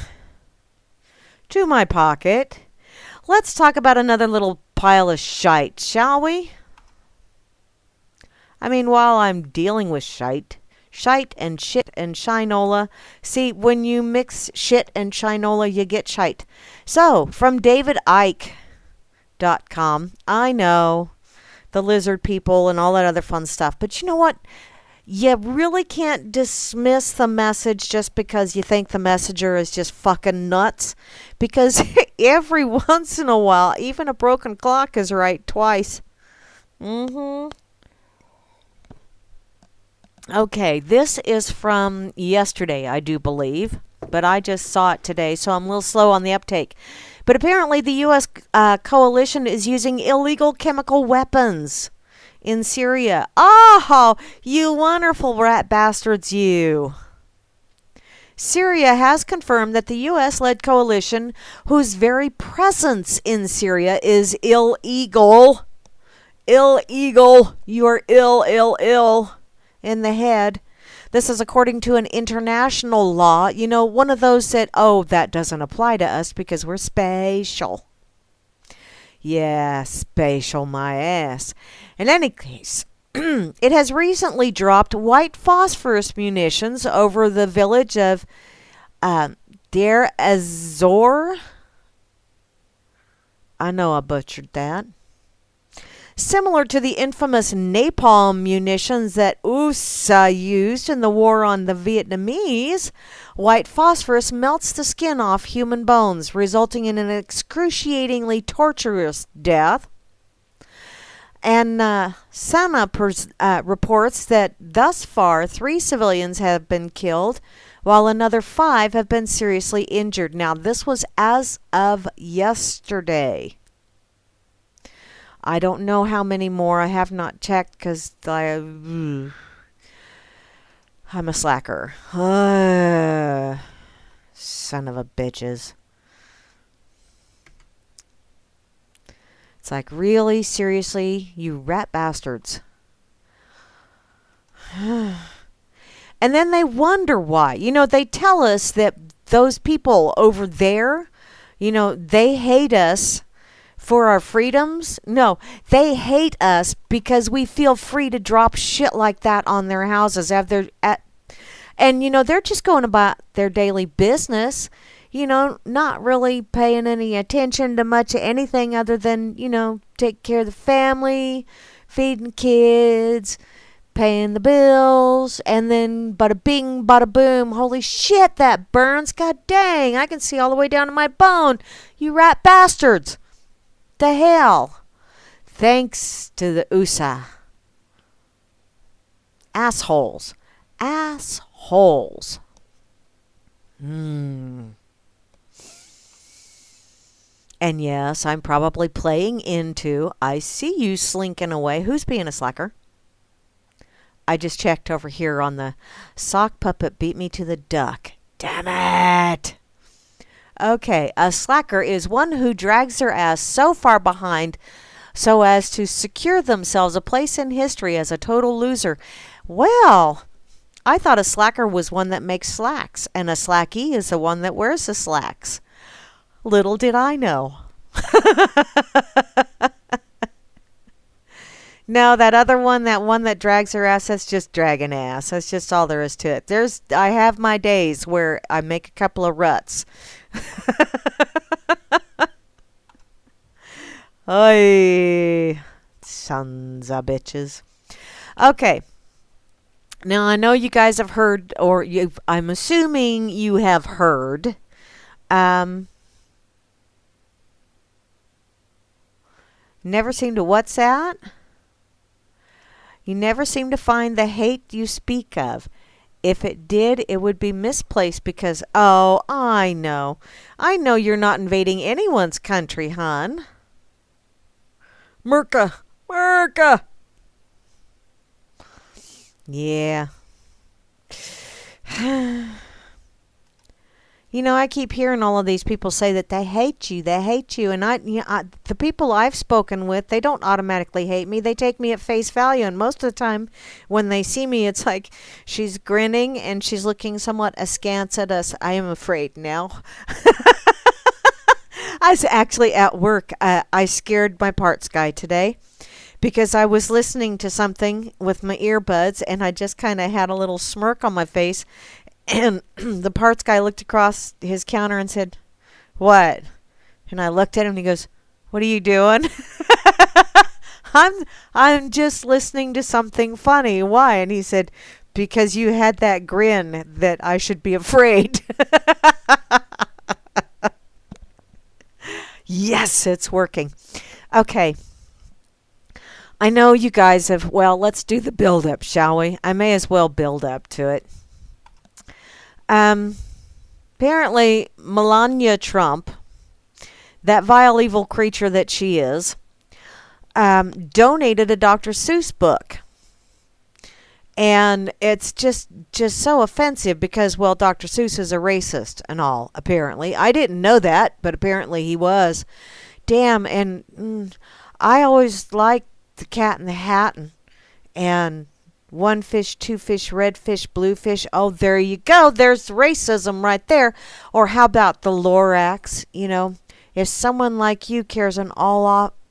Speaker 9: to my pocket. Let's talk about another little pile of shite, shall we? I mean, while I'm dealing with shite and shit and shinola. See, when you mix shit and shinola, you get shite. So, from davidike.com, I know the lizard people and all that other fun stuff. But you know what? You really can't dismiss the message just because you think the messenger is just fucking nuts. Because every once in a while, even a broken clock is right twice. Okay, this is from yesterday, I do believe, but I just saw it today, so I'm a little slow on the uptake. But apparently the U.S. coalition is using illegal chemical weapons in Syria. Oh, you wonderful rat bastards, you. Syria has confirmed that the U.S.-led coalition, whose very presence in Syria is illegal, you are ill in the head. This is according to an international law. You know, one of those that, oh, that doesn't apply to us because we're spatial. Yeah, spatial my ass. In any case, it has recently dropped white phosphorus munitions over the village of drseuss. I know I butchered that. Similar to the infamous napalm munitions that USA used in the war on the Vietnamese, white phosphorus melts the skin off human bones, resulting in an excruciatingly torturous death. And SANA reports that thus far 3 civilians have been killed, while another 5 have been seriously injured. Now, this was as of yesterday. I don't know how many more. I have not checked because I'm a slacker. Son of a bitches. It's like, really? Seriously? You rat bastards. And then they wonder why. You know, they tell us that those people over there, you know, they hate us for our freedoms. No, they hate us because we feel free to drop shit like that on their houses. And, you know, they're just going about their daily business, you know, not really paying any attention to much of anything other than, you know, take care of the family, feeding kids, paying the bills, and then bada bing, bada boom. Holy shit, that burns. God dang, I can see all the way down to my bone. You rat bastards. The hell? Thanks to the USA. Assholes. Assholes. And yes, I'm probably playing into, I see you slinking away. Who's being a slacker? I just checked over here on the sock puppet beat me to the duck. Damn it. Okay, a slacker is one who drags their ass so far behind so as to secure themselves a place in history as a total loser. Well, I thought a slacker was one that makes slacks, and a slacky is the one that wears the slacks. Little did I know. No, that other one, that one that drags her ass, that's just dragging ass. That's just all there is to it. I have my days where I make a couple of ruts. Oy, sons of bitches. Okay. Now, I know you guys have heard, or I'm assuming you have heard, never seem to what's that? You never seem to find the hate you speak of. If it did, it would be misplaced because, oh, I know. I know you're not invading anyone's country, hon. Merca. Yeah. You know, I keep hearing all of these people say that they hate you. And the people I've spoken with, they don't automatically hate me. They take me at face value. And most of the time when they see me, it's like she's grinning and she's looking somewhat askance at us. I am afraid now. I was actually at work. I scared my parts guy today because I was listening to something with my earbuds and I just kind of had a little smirk on my face. And the parts guy looked across his counter and said, "What?" And I looked at him and he goes, "What are you doing?" I'm just listening to something funny. Why? And he said, "Because you had that grin that I should be afraid." Yes, it's working. Okay. I know you guys have, well, let's do the build up, shall we? I may as well build up to it. Apparently, Melania Trump, that vile evil creature that she is, donated a Dr. Seuss book. And it's just so offensive because, well, Dr. Seuss is a racist and all, apparently. I didn't know that, but apparently he was. Damn, and I always liked the Cat in the Hat and one fish, two fish, red fish, blue fish. Oh, there you go. There's racism right there. Or how about the Lorax? You know, if someone like you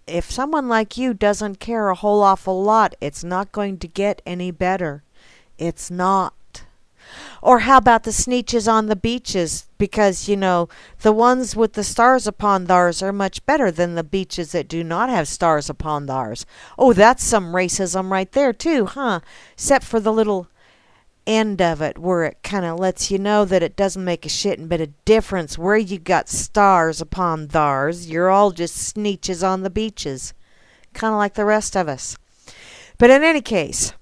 Speaker 9: if someone like you doesn't care a whole awful lot, it's not going to get any better. It's not. Or how about the Sneetches on the beaches? Because, you know, the ones with the stars upon theirs are much better than the beaches that do not have stars upon theirs. Oh, that's some racism right there, too, huh? Except for the little end of it where it kind of lets you know that it doesn't make a shitting bit of difference where you got stars upon theirs. You're all just Sneetches on the beaches. Kind of like the rest of us. But in any case,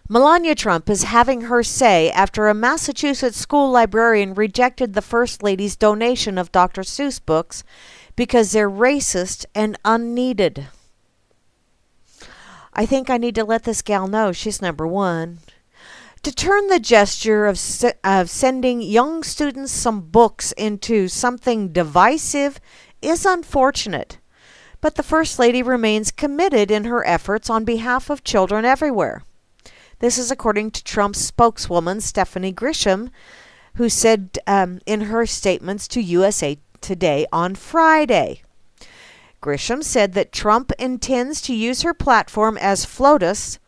Speaker 9: Melania Trump is having her say after a Massachusetts school librarian rejected the First Lady's donation of Dr. Seuss books because they're racist and unneeded. I think I need to let this gal know she's number one. To turn the gesture of sending young students some books into something divisive is unfortunate, but the First Lady remains committed in her efforts on behalf of children everywhere. This is according to Trump's spokeswoman, Stephanie Grisham, who said in her statements to USA Today on Friday. Grisham said that Trump intends to use her platform as FLOTUS.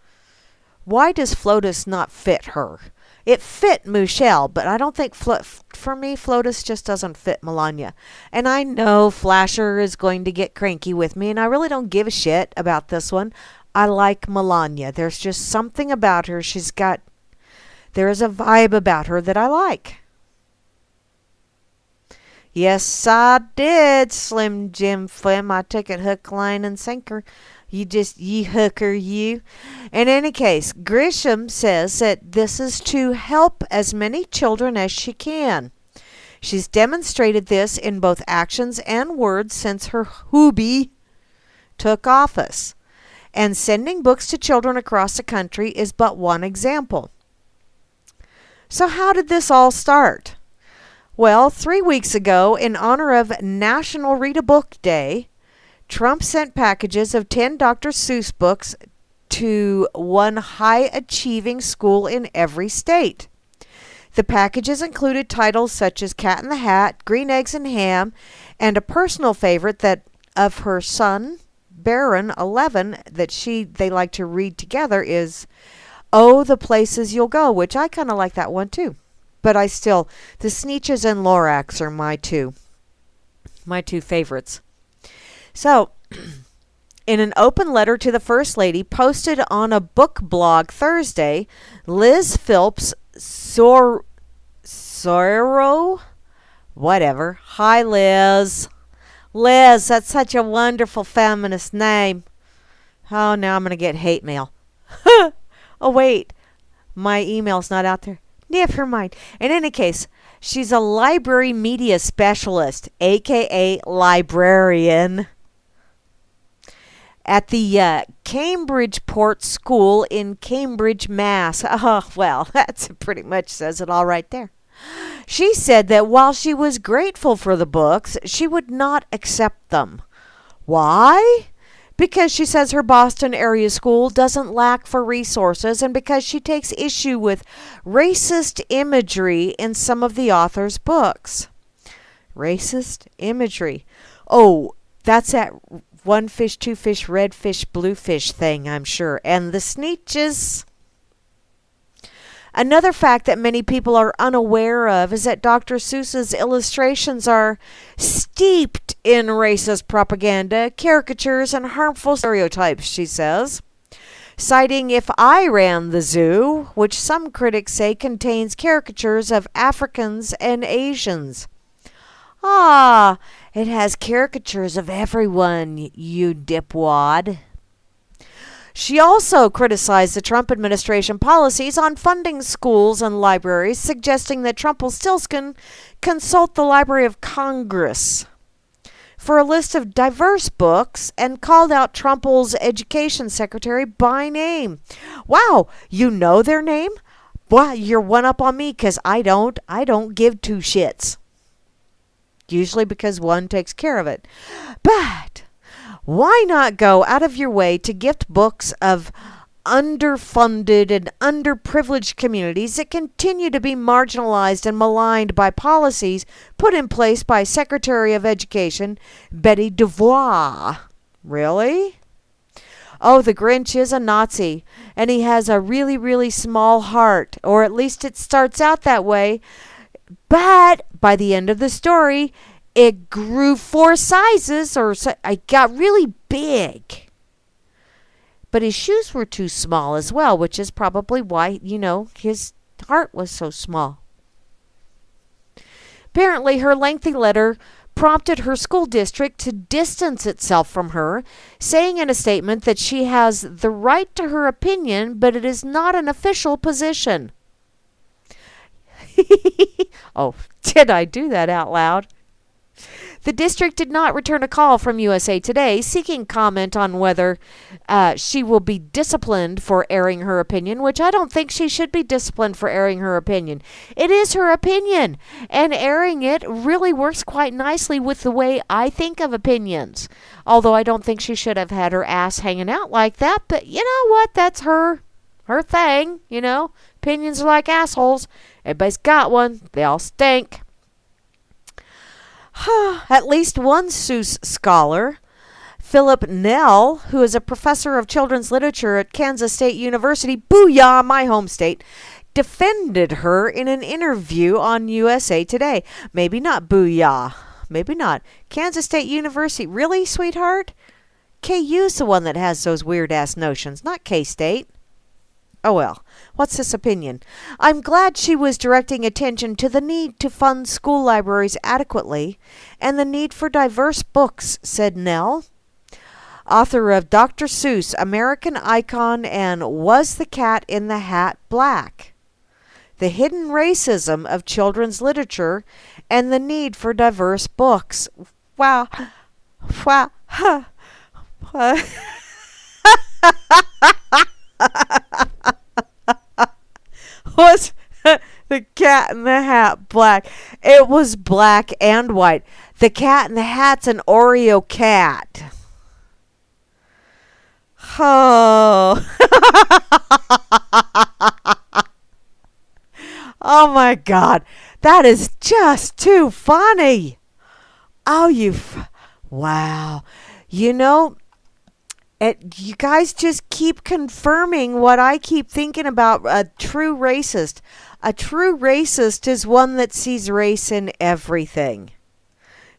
Speaker 9: Why does FLOTUS not fit her? It fit Michelle, but I don't think, for me, FLOTUS just doesn't fit Melania. And I know Flasher is going to get cranky with me, and I really don't give a shit about this one. I like Melania. There's just something about her. There is a vibe about her that I like. Yes, I did, Slim Jim Flim. I took it hook, line, and sinker. Ye hooker, you. In any case, Grisham says that this is to help as many children as she can. She's demonstrated this in both actions and words since her hubby took office. And sending books to children across the country is but one example. So how did this all start? Well, 3 weeks ago, in honor of National Read a Book Day, Trump sent packages of 10 Dr. Seuss books to one high-achieving school in every state. The packages included titles such as Cat in the Hat, Green Eggs and Ham, and a personal favorite that of her son, Baron 11, that they like to read together is Oh, the Places You'll Go, which I kind of like that one too. But the Sneetches and Lorax are my two favorites. So, in an open letter to the First Lady posted on a book blog Thursday, Liz Phillips Sorrow? Whatever. Hi, Liz. Liz, that's such a wonderful feminist name. Oh, now I'm going to get hate mail. Oh, wait. My email's not out there. Never mind. In any case, she's a library media specialist, a.k.a. librarian, at the Cambridgeport School in Cambridge, Mass. Oh, well, that pretty much says it all right there. She said that while she was grateful for the books, she would not accept them. Why? Because she says her Boston area school doesn't lack for resources and because she takes issue with racist imagery in some of the author's books. Racist imagery. Oh, that's that one fish, two fish, red fish, blue fish thing, I'm sure. And the Sneetches. Another fact that many people are unaware of is that Dr. Seuss's illustrations are steeped in racist propaganda, caricatures, and harmful stereotypes, she says. Citing If I Ran the Zoo, which some critics say contains caricatures of Africans and Asians. Ah, it has caricatures of everyone, you dipwad. She also criticized the Trump administration policies on funding schools and libraries, suggesting that Trump will still consult the Library of Congress. for a list of diverse books and called out Trumple's education secretary by name. Wow, you know their name? Well, you're one up on me because I don't give two shits. Usually because one takes care of it. But why not go out of your way to gift books of underfunded and underprivileged communities that continue to be marginalized and maligned by policies put in place by Secretary of Education Betty DeVos? Really? Oh, the Grinch is a Nazi, and he has a really, really small heart, or at least it starts out that way. But by the end of the story, it grew 4 sizes, or it got really big. But his shoes were too small as well, which is probably why, his heart was so small. Apparently, her lengthy letter prompted her school district to distance itself from her, saying in a statement that she has the right to her opinion, but it is not an official position. Oh, did I do that out loud? The district did not return a call from USA Today seeking comment on whether she will be disciplined for airing her opinion, which I don't think she should be disciplined for airing her opinion. It is her opinion, and airing it really works quite nicely with the way I think of opinions. Although I don't think she should have had her ass hanging out like that, but you know what? That's her thing, Opinions are like assholes. Everybody's got one. They all stink. At least one Seuss scholar, Philip Nell, who is a professor of children's literature at Kansas State University, booyah, my home state, defended her in an interview on USA Today. Maybe not booyah. Maybe not. Kansas State University. Really, sweetheart? KU's the one that has those weird-ass notions, not K-State. Oh well, what's this opinion? I'm glad she was directing attention to the need to fund school libraries adequately and the need for diverse books, said Nell, author of Dr. Seuss, American Icon, and Was the Cat in the Hat Black? The Hidden Racism of Children's Literature and the Need for Diverse Books. Wow. Wow. Was the Cat in the Hat black? It was black and white. The Cat in the Hat's an Oreo cat. Oh. Oh my God. That is just too funny. Oh, wow. You guys just keep confirming what I keep thinking about a true racist. A true racist is one that sees race in everything.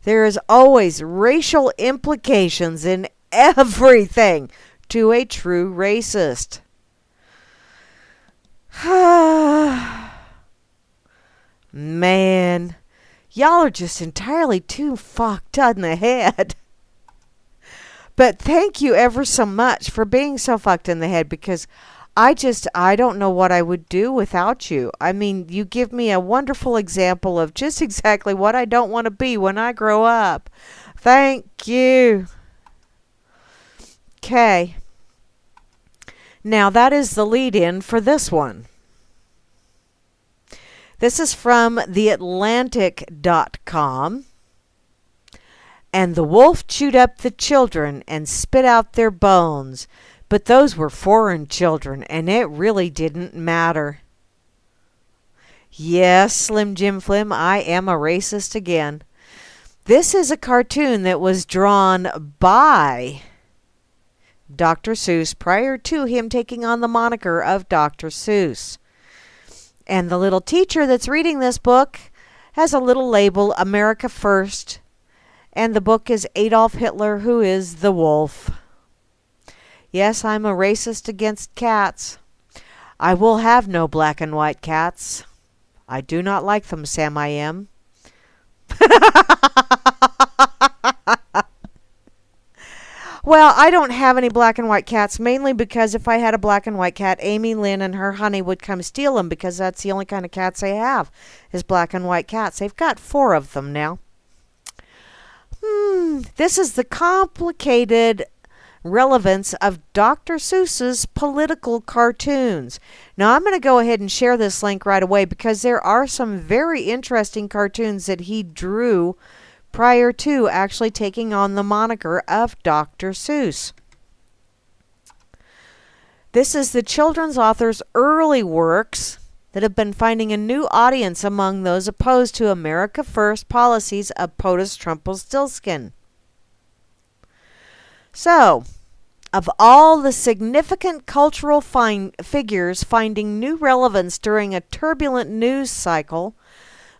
Speaker 9: There is always racial implications in everything to a true racist. Man, y'all are just entirely too fucked in the head. But thank you ever so much for being so fucked in the head, because I don't know what I would do without you. I mean, you give me a wonderful example of just exactly what I don't want to be when I grow up. Thank you. Okay. Now that is the lead-in for this one. This is from theatlantic.com. And the wolf chewed up the children and spit out their bones, but those were foreign children, and it really didn't matter. Yes, Slim Jim Flim, I am a racist again. This is a cartoon that was drawn by Dr. Seuss prior to him taking on the moniker of Dr. Seuss. And the little teacher that's reading this book has a little label, America First. And the book is Adolf Hitler, who is the wolf. Yes, I'm a racist against cats. I will have no black and white cats. I do not like them, Sam I am. Well, I don't have any black and white cats, mainly because if I had a black and white cat, Amy Lynn and her honey would come steal them, because that's the only kind of cats they have, is black and white cats. They've got 4 of them now. This is the complicated relevance of Dr. Seuss's political cartoons. Now, I'm going to go ahead and share this link right away because there are some very interesting cartoons that he drew prior to actually taking on the moniker of Dr. Seuss. This is the children's author's early works that have been finding a new audience among those opposed to America First policies of POTUS Rumpelstiltskin. So, of all the significant cultural figures finding new relevance during a turbulent news cycle,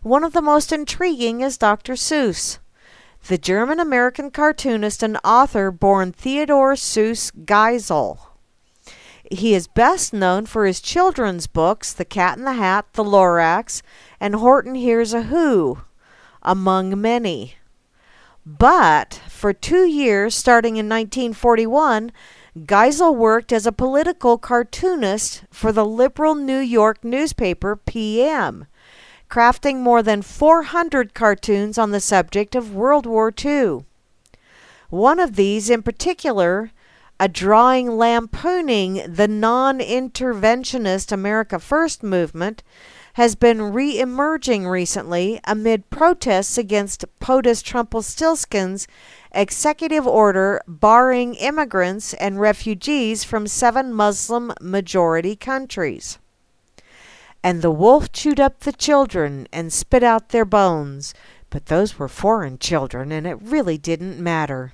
Speaker 9: one of the most intriguing is Dr. Seuss, the German-American cartoonist and author born Theodor Seuss Geisel. He is best known for his children's books, The Cat in the Hat, The Lorax, and Horton Hears a Who, among many. But for 2 years, starting in 1941, Geisel worked as a political cartoonist for the liberal New York newspaper PM, crafting more than 400 cartoons on the subject of World War II. One of these in particular, a drawing lampooning the non-interventionist America First movement, has been re-emerging recently amid protests against POTUS Rumpelstiltskin's executive order barring immigrants and refugees from 7 Muslim-majority countries. And the wolf chewed up the children and spit out their bones, but those were foreign children, and it really didn't matter.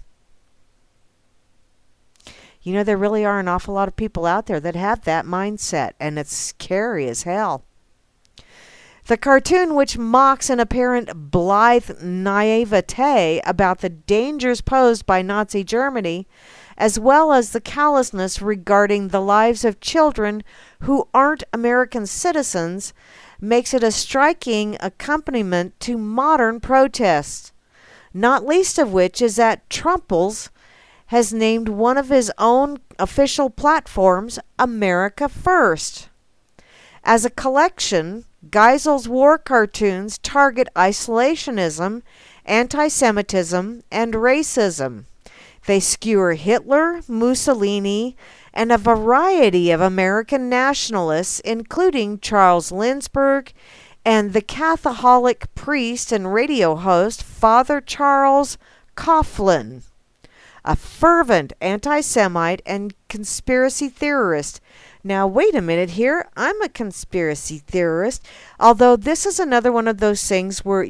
Speaker 9: You know, there really are an awful lot of people out there that have that mindset, and it's scary as hell. The cartoon, which mocks an apparent blithe naivete about the dangers posed by Nazi Germany, as well as the callousness regarding the lives of children who aren't American citizens, makes it a striking accompaniment to modern protests, not least of which is that Trumpels has named one of his own official platforms America First. As a collection, Geisel's war cartoons target isolationism, anti-Semitism, and racism. They skewer Hitler, Mussolini, and a variety of American nationalists, including Charles Lindbergh and the Catholic priest and radio host Father Charles Coughlin, a fervent anti-Semite and conspiracy theorist. Now, wait a minute here. I'm a conspiracy theorist, although this is another one of those things where,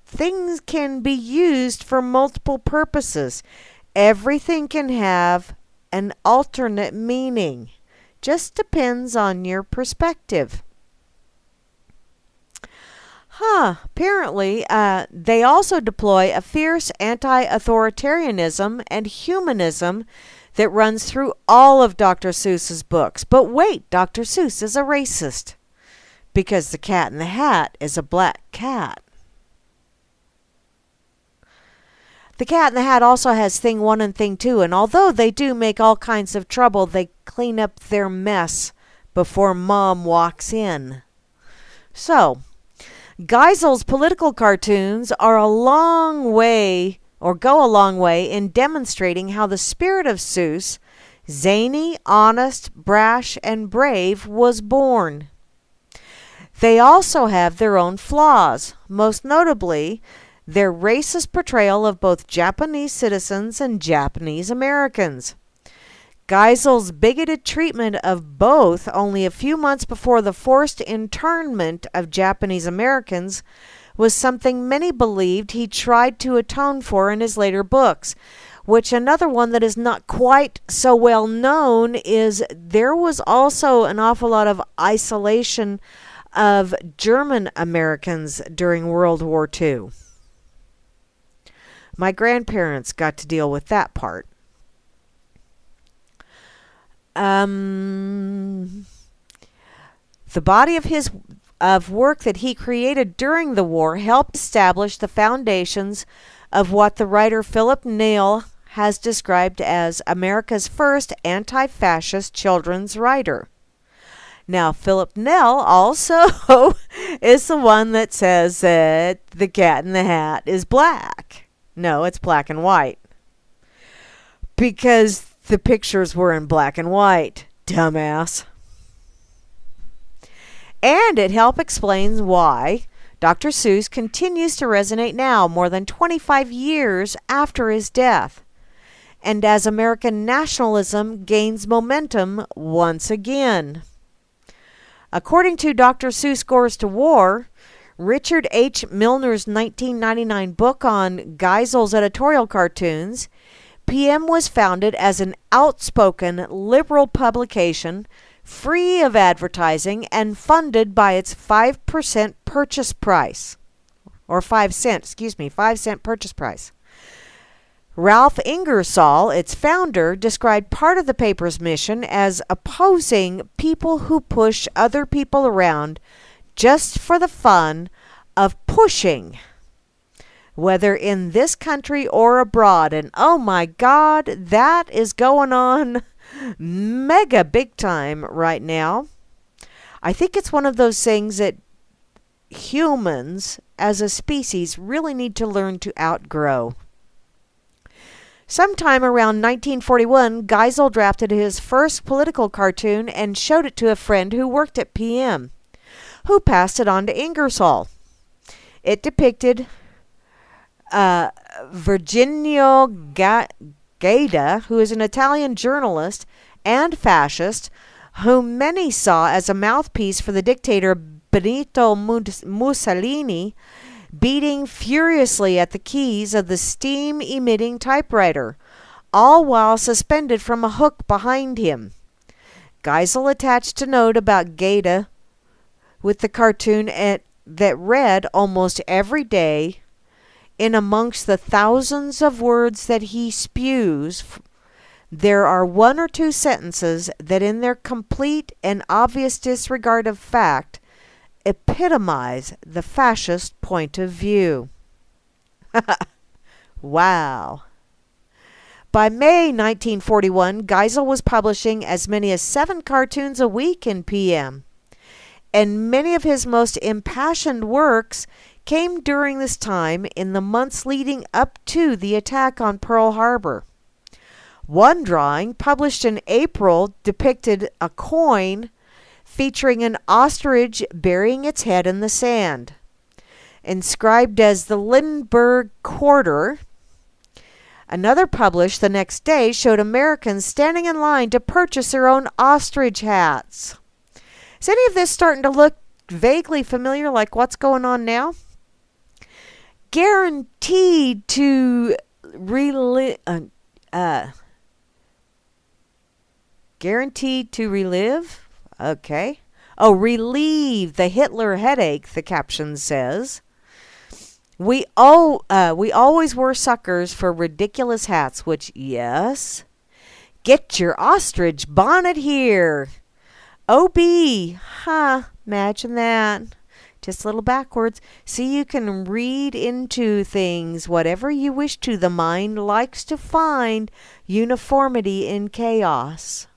Speaker 9: things can be used for multiple purposes. Everything can have an alternate meaning. Just depends on your perspective. Apparently, they also deploy a fierce anti-authoritarianism and humanism that runs through all of Dr. Seuss's books. But wait, Dr. Seuss is a racist because the Cat in the Hat is a black cat. The Cat in the Hat also has Thing 1 and Thing 2, and although they do make all kinds of trouble, they clean up their mess before Mom walks in. So, Geisel's political cartoons are go a long way in demonstrating how the spirit of Seuss, zany, honest, brash, and brave, was born. They also have their own flaws, most notably their racist portrayal of both Japanese citizens and Japanese Americans. Geisel's bigoted treatment of both only a few months before the forced internment of Japanese Americans was something many believed he tried to atone for in his later books, which another one that is not quite so well known is there was also an awful lot of isolation of German Americans during World War II. My grandparents got to deal with that part. The body of work that he created during the war helped establish the foundations of what the writer Philip Neal has described as America's first anti-fascist children's writer. Now, Philip Neal also is the one that says that the Cat in the Hat is black. No, it's black and white. Because the pictures were in black and white, dumbass. And it helps explains why Dr. Seuss continues to resonate now, more than 25 years after his death, and as American nationalism gains momentum once again. According to Dr. Seuss Goes to War, Richard H. Milner's 1999 book on Geisel's editorial cartoons, PM was founded as an outspoken liberal publication, free of advertising and funded by its 5% purchase price, or 5 cent purchase price. Ralph Ingersoll, its founder, described part of the paper's mission as opposing people who push other people around just for the fun of pushing, whether in this country or abroad. And oh my God, that is going on mega big time right now. I think it's one of those things that humans as a species really need to learn to outgrow. Sometime around 1941, Geisel drafted his first political cartoon and showed it to a friend who worked at PM, who passed it on to Ingersoll. It depicted Virginio Gaeta, who is an Italian journalist and fascist, whom many saw as a mouthpiece for the dictator Benito Mussolini, beating furiously at the keys of the steam-emitting typewriter, all while suspended from a hook behind him. Geisel attached a note about Gaeta with the cartoon that read almost every day, in amongst the thousands of words that he spews, there are one or two sentences that in their complete and obvious disregard of fact epitomize the fascist point of view. Wow. By May 1941, Geisel was publishing as many as 7 cartoons a week in PM, and many of his most impassioned works came during this time in the months leading up to the attack on Pearl Harbor. One drawing, published in April, depicted a coin featuring an ostrich burying its head in the sand. Inscribed as the Lindbergh Quarter, another published the next day showed Americans standing in line to purchase their own ostrich hats. Is any of this starting to look vaguely familiar, like what's going on now? Guaranteed to relive. Guaranteed to relive? Okay. Oh, relieve the Hitler headache, the caption says. We always were suckers for ridiculous hats, which, yes. Get your ostrich bonnet here. OB. Imagine that. Just a little backwards. See, you can read into things whatever you wish to. The mind likes to find uniformity in chaos.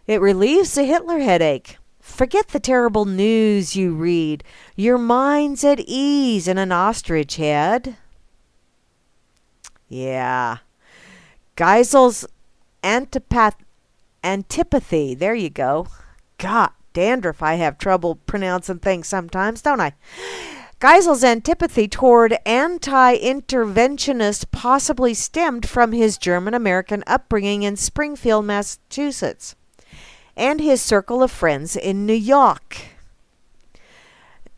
Speaker 9: It relieves the Hitler headache. Forget the terrible news you read. Your mind's at ease in an ostrich head. Yeah. Geisel's antipathy. There you go. God, dandruff, I have trouble pronouncing things sometimes, don't I? Geisel's antipathy toward anti-interventionists possibly stemmed from his German-American upbringing in Springfield, Massachusetts, and his circle of friends in New York.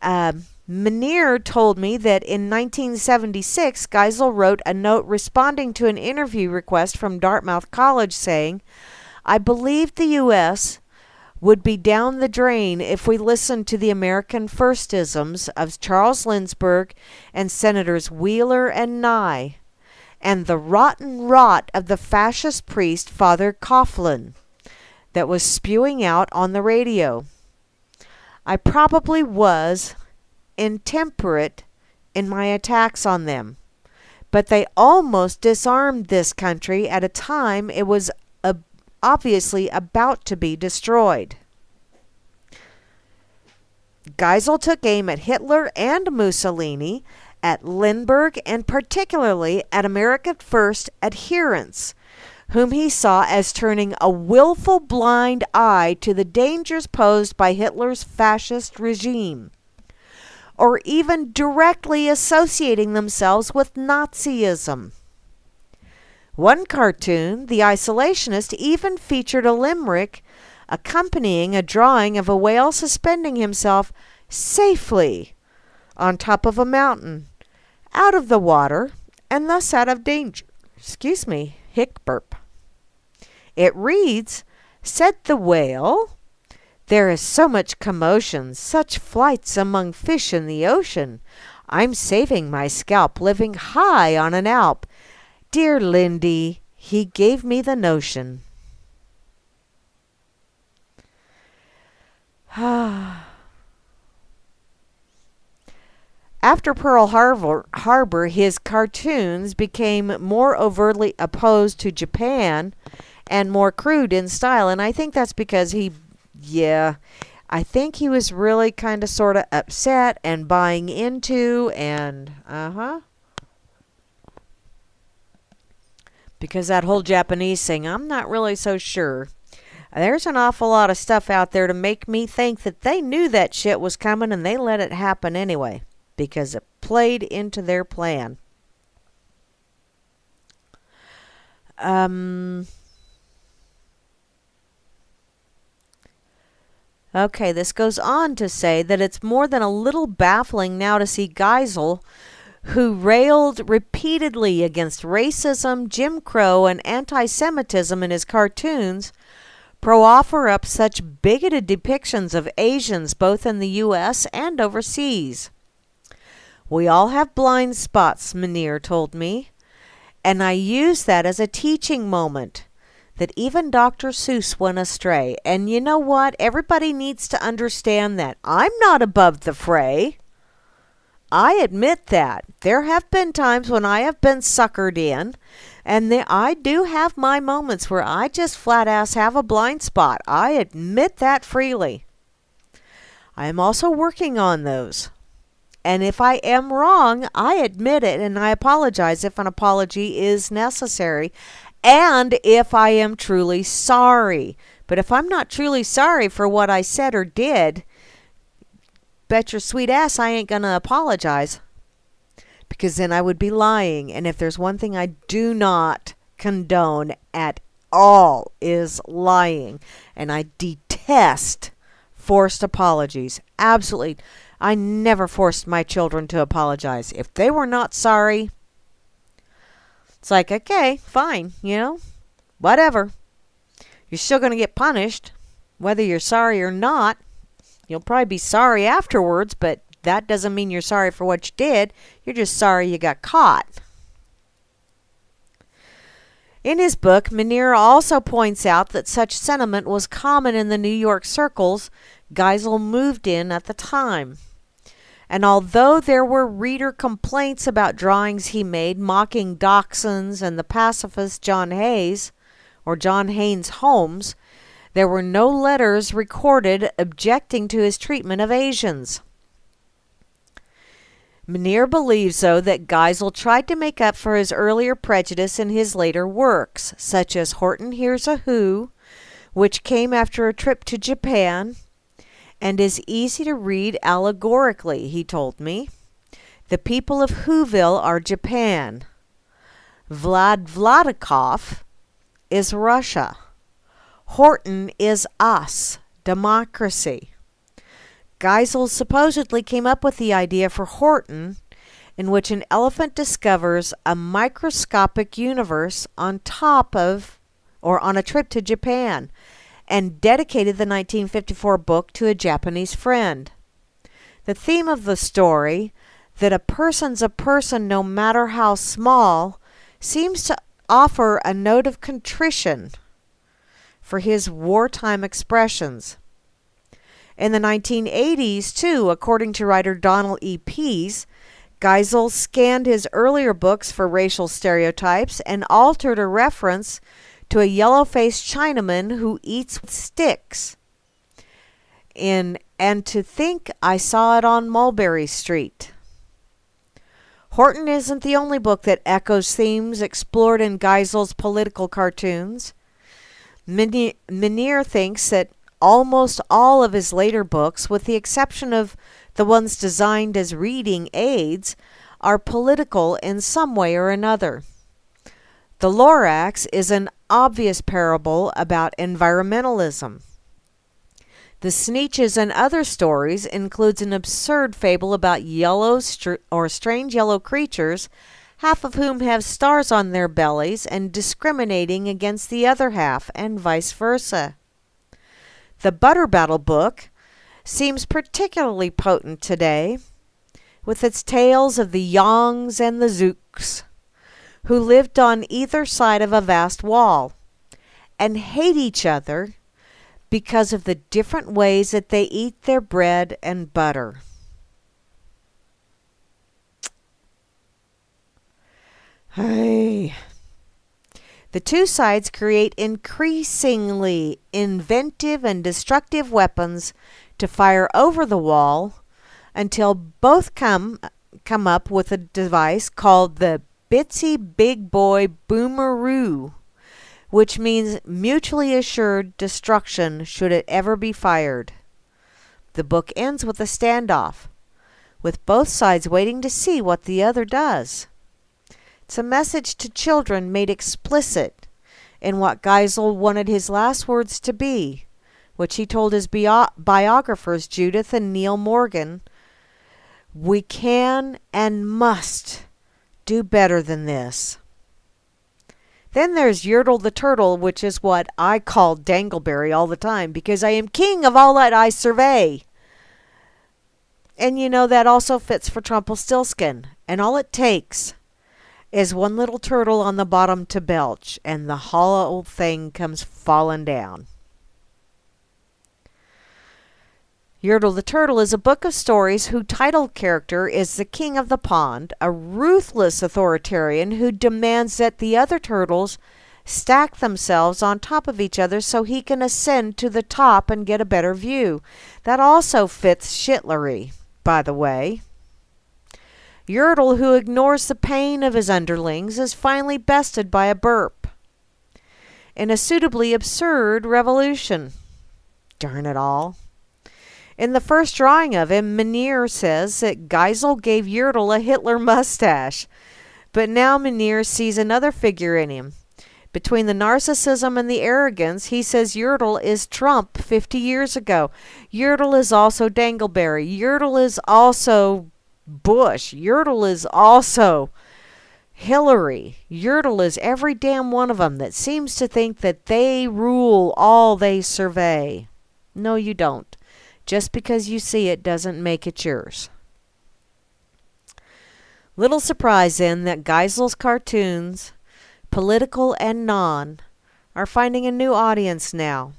Speaker 9: Manier told me that in 1976, Geisel wrote a note responding to an interview request from Dartmouth College saying, I believed the U.S. would be down the drain if we listened to the American firstisms of Charles Lindbergh and Senators Wheeler and Nye, and the rotten rot of the fascist priest Father Coughlin that was spewing out on the radio. I probably was intemperate in my attacks on them, but they almost disarmed this country at a time it was obviously about to be destroyed. Geisel took aim at Hitler and Mussolini at Lindbergh and particularly at America First adherents, whom he saw as turning a willful blind eye to the dangers posed by Hitler's fascist regime, or even directly associating themselves with Nazism. One cartoon, The Isolationist, even featured a limerick accompanying a drawing of a whale suspending himself safely on top of a mountain, out of the water, and thus out of danger. Hic burp. It reads, "Said the whale, there is so much commotion, such flights among fish in the ocean. I'm saving my scalp, living high on an alp. Dear Lindy, he gave me the notion." After Pearl Harbor, his cartoons became more overtly opposed to Japan and more crude in style. And I think that's because I think he was really kind of sort of upset and buying into because that whole Japanese thing, I'm not really so sure. There's an awful lot of stuff out there to make me think that they knew that shit was coming and they let it happen anyway, because it played into their plan. Okay, this goes on to say that it's more than a little baffling now to see Geisel, who railed repeatedly against racism, Jim Crow, and anti-Semitism in his cartoons, offer up such bigoted depictions of Asians both in the U.S. and overseas. "We all have blind spots," Manier told me, "and I use that as a teaching moment, that even Dr. Seuss went astray. And you know what? Everybody needs to understand that. I'm not above the fray. I admit that. There have been times when I have been suckered in, and I do have my moments where I just flat-ass have a blind spot. I admit that freely. I am also working on those. And if I am wrong, I admit it, and I apologize if an apology is necessary, and if I am truly sorry. But if I'm not truly sorry for what I said or did, bet your sweet ass I ain't gonna apologize, because then I would be lying. And if there's one thing I do not condone at all is lying, and I detest forced apologies. Absolutely. I never forced my children to apologize. If they were not sorry, it's like, okay, fine, whatever. You're still going to get punished, whether you're sorry or not. You'll probably be sorry afterwards, but that doesn't mean you're sorry for what you did. You're just sorry you got caught. In his book, Manier also points out that such sentiment was common in the New York circles Geisel moved in at the time. And although there were reader complaints about drawings he made mocking dachshunds and the pacifist John Haynes Holmes, there were no letters recorded objecting to his treatment of Asians. Manier believes, though, that Geisel tried to make up for his earlier prejudice in his later works, such as Horton Hears a Who, which came after a trip to Japan, and is easy to read allegorically, he told me. The people of Whoville are Japan. Vladikov is Russia. Horton is us, democracy. Geisel supposedly came up with the idea for Horton, in which an elephant discovers a microscopic universe on a trip to Japan, and dedicated the 1954 book to a Japanese friend. The theme of the story, that a person's a person no matter how small, seems to offer a note of contrition for his wartime expressions. In the 1980s, too, according to writer Donald E. Pease, Geisel scanned his earlier books for racial stereotypes and altered a reference to a yellow-faced Chinaman who eats with sticks. And to think I saw it on Mulberry Street. Horton isn't the only book that echoes themes explored in Geisel's political cartoons. Meneer thinks that almost all of his later books, with the exception of the ones designed as reading aids, are political in some way or another. The Lorax is an obvious parable about environmentalism. The Sneetches and Other Stories includes an absurd fable about strange yellow creatures, half of whom have stars on their bellies and discriminating against the other half, and vice versa. The Butter Battle book seems particularly potent today, with its tales of the Yongs and the Zooks, who lived on either side of a vast wall and hate each other because of the different ways that they eat their bread and butter. Hey. The two sides create increasingly inventive and destructive weapons to fire over the wall until both come up with a device called the Bitsy Big Boy Boomeroo, which means mutually assured destruction should it ever be fired. The book ends with a standoff, with both sides waiting to see what the other does. It's a message to children made explicit in what Geisel wanted his last words to be, which he told his biographers Judith and Neil Morgan. We can and must do better than this. Then there's Yertle the Turtle, which is what I call Dangleberry all the time, because I am king of all that I survey. And you know that also fits for Trumpelstiltskin. And all it takes is one little turtle on the bottom to belch, and the whole thing comes falling down. Yertle the Turtle is a book of stories whose title character is the king of the pond, a ruthless authoritarian who demands that the other turtles stack themselves on top of each other so he can ascend to the top and get a better view. That also fits Shitlery, by the way. Yertle, who ignores the pain of his underlings, is finally bested by a burp in a suitably absurd revolution. Darn it all. In the first drawing of him, Meneer says that Geisel gave Yertle a Hitler mustache, but now Meneer sees another figure in him. Between the narcissism and the arrogance, he says Yertle is Trump 50 years ago. Yertle is also Dangleberry. Yertle is also Bush. Yertle is also Hillary. Yertle is every damn one of them that seems to think that they rule all they survey. No, you don't. Just because you see it doesn't make it yours. Little surprise then that Geisel's cartoons, political and non, are finding a new audience now,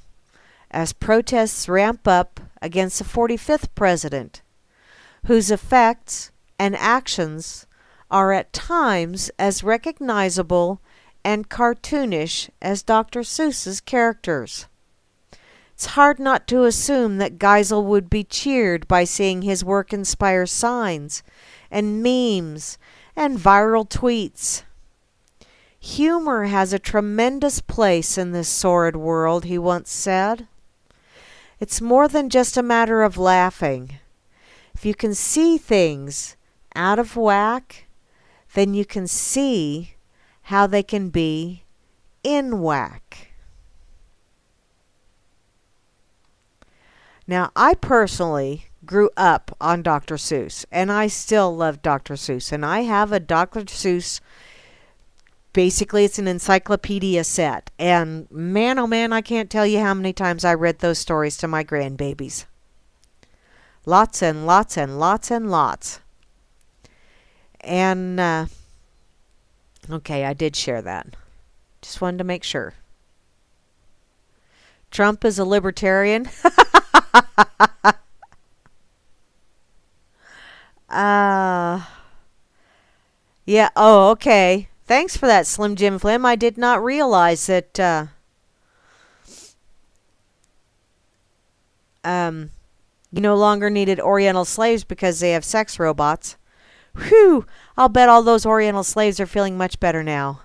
Speaker 9: as protests ramp up against the 45th president, whose effects and actions are at times as recognizable and cartoonish as Dr. Seuss's characters. It's hard not to assume that Geisel would be cheered by seeing his work inspire signs and memes and viral tweets. Humor has a tremendous place in this sordid world, he once said. It's more than just a matter of laughing. If you can see things out of whack, then you can see how they can be in whack. Now, I personally grew up on Dr. Seuss, and I still love Dr. Seuss, and I have a Dr. Seuss, basically it's an encyclopedia set, and man, oh man, I can't tell you how many times I read those stories to my grandbabies. Lots and lots and lots and lots. And, okay, I did share that. Just wanted to make sure. Trump is a libertarian. Yeah, oh, okay. Thanks for that, Slim Jim Flim. I did not realize that, you no longer needed Oriental slaves because they have sex robots. Whew! I'll bet all those Oriental slaves are feeling much better now.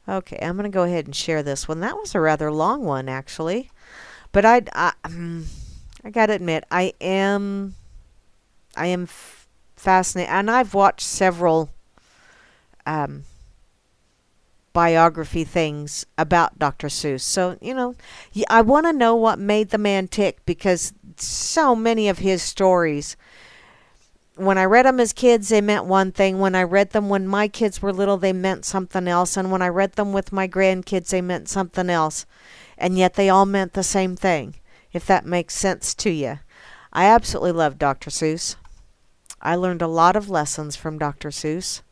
Speaker 9: Okay, I'm going to go ahead and share this one. That was a rather long one, actually. But I got to admit, I am fascinated. And I've watched several biography things about Dr. Seuss. So, I want to know what made the man tick, because so many of his stories, when I read them as kids, they meant one thing. When I read them when my kids were little, they meant something else. And when I read them with my grandkids, they meant something else. And yet they all meant the same thing, if that makes sense to you. I absolutely love Dr. Seuss. I learned a lot of lessons from Dr. Seuss.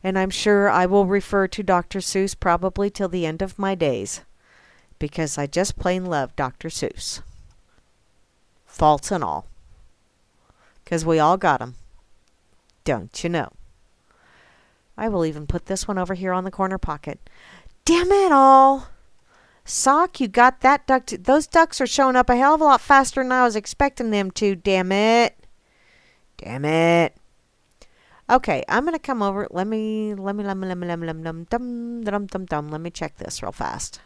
Speaker 9: And I'm sure I will refer to Dr. Seuss probably till the end of my days, because I just plain love Dr. Seuss. Faults and all. Because we all got 'em. Don't you know? I will even put this one over here on the corner pocket. Damn it all! Sock, you got that duck. Those ducks are showing up a hell of a lot faster than I was expecting them to. Damn it. Damn it. Okay, I'm going to come over. Let me check this real fast.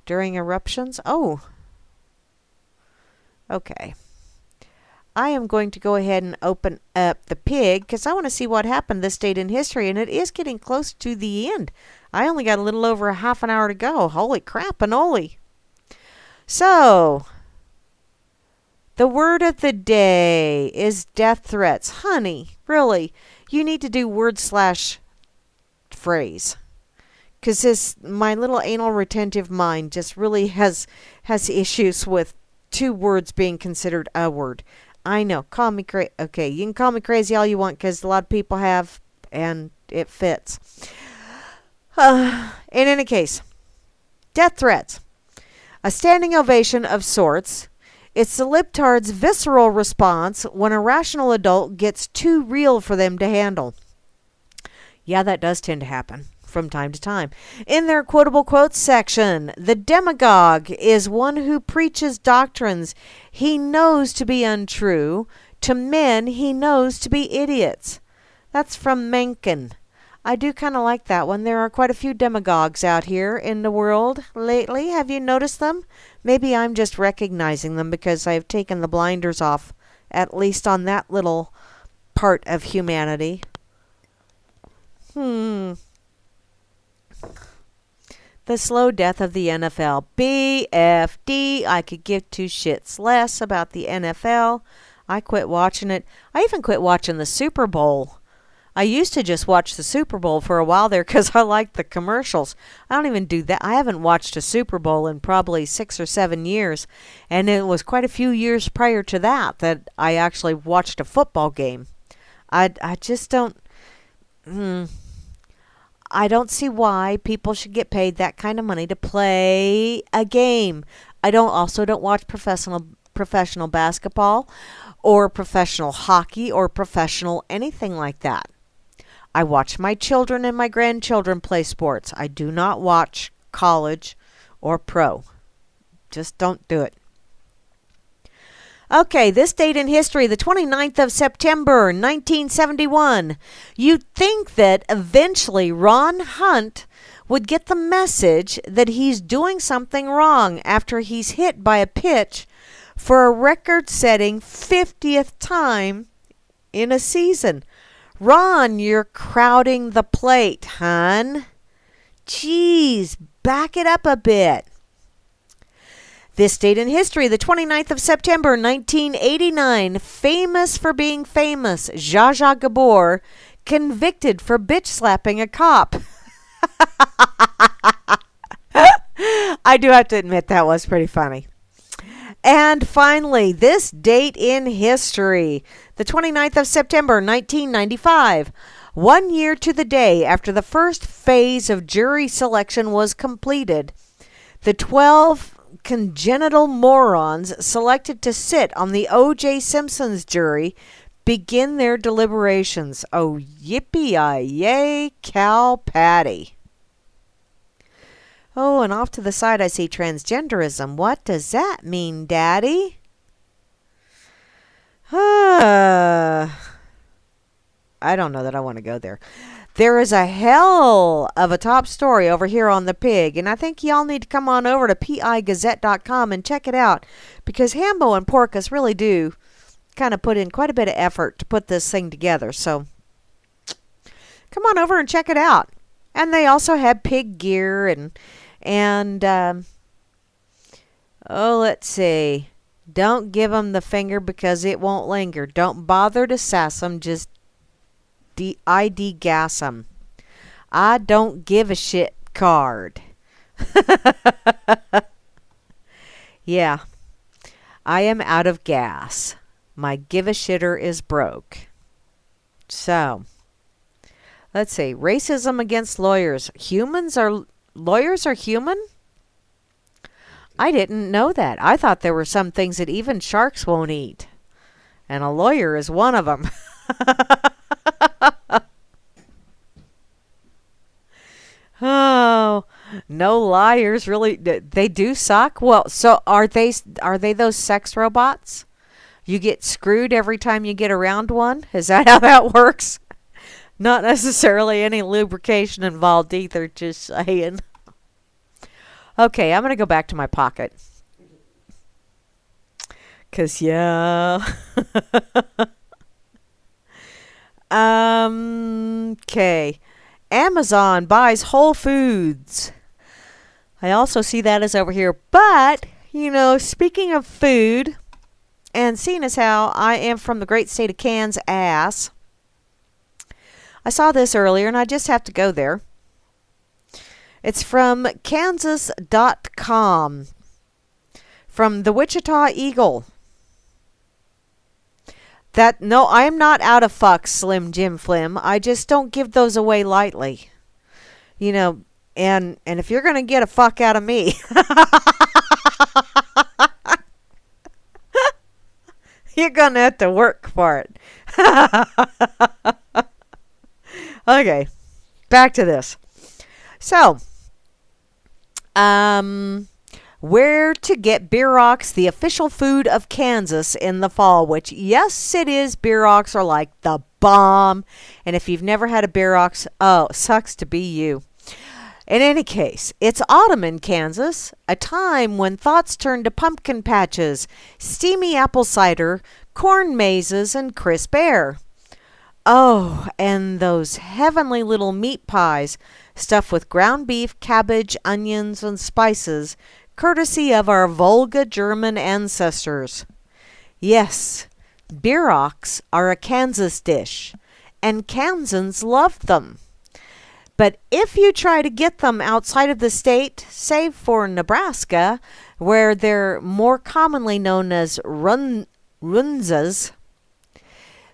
Speaker 9: During eruptions? Oh. Okay. I am going to go ahead and open up the pig because I want to see what happened this date in history, and it is getting close to the end. I only got a little over a half an hour to go. Holy crap, Anoli. So, the word of the day is death threats. Honey, really, you need to do word/phrase. Because my little anal retentive mind just really has issues with two words being considered a word. I know, call me crazy. Okay, you can call me crazy all you want, because a lot of people have, and it fits. In any case, death threats. A standing ovation of sorts. It's the libtard's visceral response when a rational adult gets too real for them to handle. Yeah, that does tend to happen from time to time. In their quotable quotes section, the demagogue is one who preaches doctrines he knows to be untrue to men he knows to be idiots. That's from Mencken. I do kind of like that one. There are quite a few demagogues out here in the world lately. Have you noticed them? Maybe I'm just recognizing them because I've taken the blinders off, at least on that little part of humanity. The slow death of the NFL. BFD. I could give two shits less about the NFL. I quit watching it. I even quit watching the Super Bowl. I used to just watch the Super Bowl for a while there because I liked the commercials. I don't even do that. I haven't watched a Super Bowl in probably 6 or 7 years. And it was quite a few years prior to that I actually watched a football game. I just don't... I don't see why people should get paid that kind of money to play a game. I also don't watch professional basketball or professional hockey or professional anything like that. I watch my children and my grandchildren play sports. I do not watch college or pro. Just don't do it. Okay, this date in history, the 29th of September, 1971. You'd think that eventually Ron Hunt would get the message that he's doing something wrong after he's hit by a pitch for a record-setting 50th time in a season. Ron, you're crowding the plate, hon. Jeez, back it up a bit. This date in history, the 29th of September, 1989, famous for being famous, Zsa Zsa Gabor, convicted for bitch slapping a cop. I do have to admit that was pretty funny. And finally, this date in history, the 29th of September, 1995, 1 year to the day after the first phase of jury selection was completed, the 12 congenital morons selected to sit on the O.J. Simpson's jury begin their deliberations. Oh, yippee-yay, cow patty. Oh, and off to the side I see transgenderism. What does that mean, Daddy? I don't know that I want to go there. There is a hell of a top story over here on the pig, and I think y'all need to come on over to pigazette.com and check it out, because Hambo and Porcus really do kind of put in quite a bit of effort to put this thing together. So come on over and check it out. And they also have pig gear and let's see. Don't give them the finger because it won't linger. Don't bother to sass them. Just gas them. I don't give a shit card. Yeah. I am out of gas. My give a shitter is broke. So, let's see. Racism against lawyers. Lawyers are human? I didn't know that. I thought there were some things that even sharks won't eat. And a lawyer is one of them. Oh, no liars, really. They do suck? Well, so are they those sex robots? You get screwed every time you get around one? Is that how that works? Not necessarily any lubrication involved either, just saying. Okay, I'm going to go back to my pocket. 'Cause, yeah. Okay. Amazon buys Whole Foods. I also see that as over here. But, speaking of food, and seeing as how I am from the great state of Kansas, I saw this earlier and I just have to go there. It's from Kansas.com. From the Wichita Eagle. No, I am not out of fucks, Slim Jim Flim. I just don't give those away lightly. And if you're going to get a fuck out of me, you're going to have to work for it. Okay, back to this. So, where to get bierocks, the official food of Kansas in the fall, which, yes, it is. Bierocks are like the bomb. And if you've never had a bierocks, oh, sucks to be you. In any case, it's autumn in Kansas, a time when thoughts turn to pumpkin patches, steamy apple cider, corn mazes, and crisp air. Oh, and those heavenly little meat pies stuffed with ground beef, cabbage, onions, and spices, courtesy of our Volga German ancestors. Yes, bierocks are a Kansas dish, and Kansans love them. But if you try to get them outside of the state, save for Nebraska, where they're more commonly known as runzas,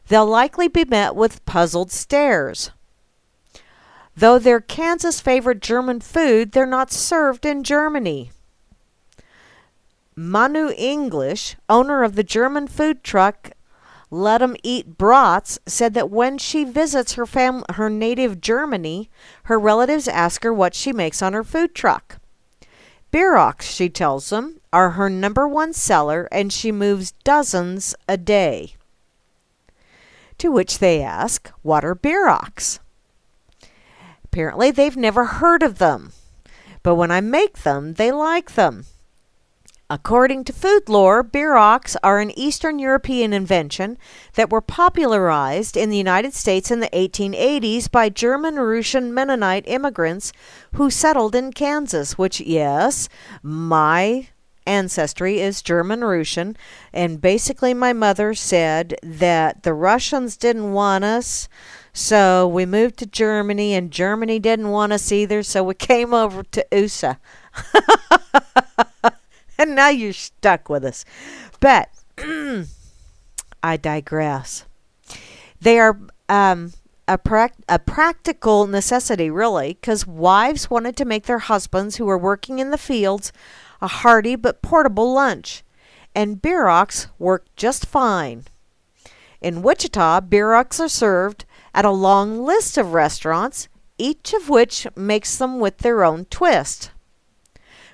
Speaker 9: they'll likely be met with puzzled stares. Though they're Kansas' favorite German food, they're not served in Germany. Manu English, owner of the German food truck Let 'em Eat Brats, said that when she visits her native Germany, her relatives ask her what she makes on her food truck. Bierocks, she tells them, are her #1 seller, and she moves dozens a day. To which they ask, what are bierocks? Apparently they've never heard of them, but when I make them, they like them. According to food lore, bierocks are an Eastern European invention that were popularized in the United States in the 1880s by German-Russian Mennonite immigrants who settled in Kansas, which, yes, my ancestry is German-Russian, and basically my mother said that the Russians didn't want us, so we moved to Germany, and Germany didn't want us either, so we came over to USA. And now you're stuck with us. But I digress. They are a practical necessity, really, because wives wanted to make their husbands who were working in the fields a hearty but portable lunch. And bierocks work just fine. In Wichita, bierocks are served at a long list of restaurants, each of which makes them with their own twist.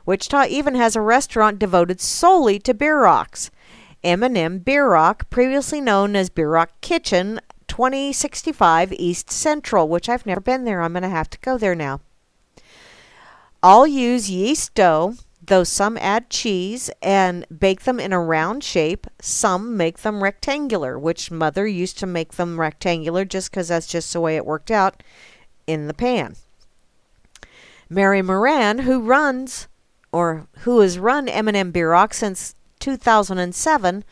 Speaker 9: Wichita even has a restaurant devoted solely to bierocks. M&M Bierock, previously known as Bierock Kitchen, 2065 East Central, which I've never been there. I'm going to have to go there now. All use yeast dough, though some add cheese, and bake them in a round shape. Some make them rectangular, which Mother used to make them rectangular just because that's just the way it worked out in the pan. Mary Moran, who has run M&M Bierock since 2007,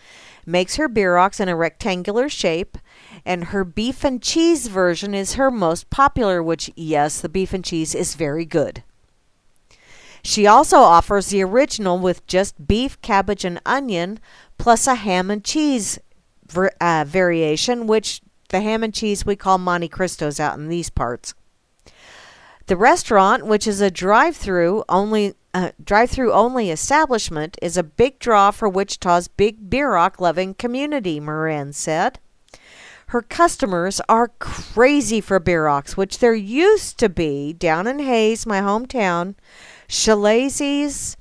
Speaker 9: makes her Bierocks in a rectangular shape, and her beef and cheese version is her most popular, which, yes, the beef and cheese is very good. She also offers the original with just beef, cabbage, and onion, plus a ham and cheese variation, which the ham and cheese we call Monte Cristos out in these parts. The restaurant, which is a drive-through only establishment, is a big draw for Wichita's big Bierock-loving community, Moran said. Her customers are crazy for Bierocks, which there used to be down in Hayes, my hometown, Shalazy's,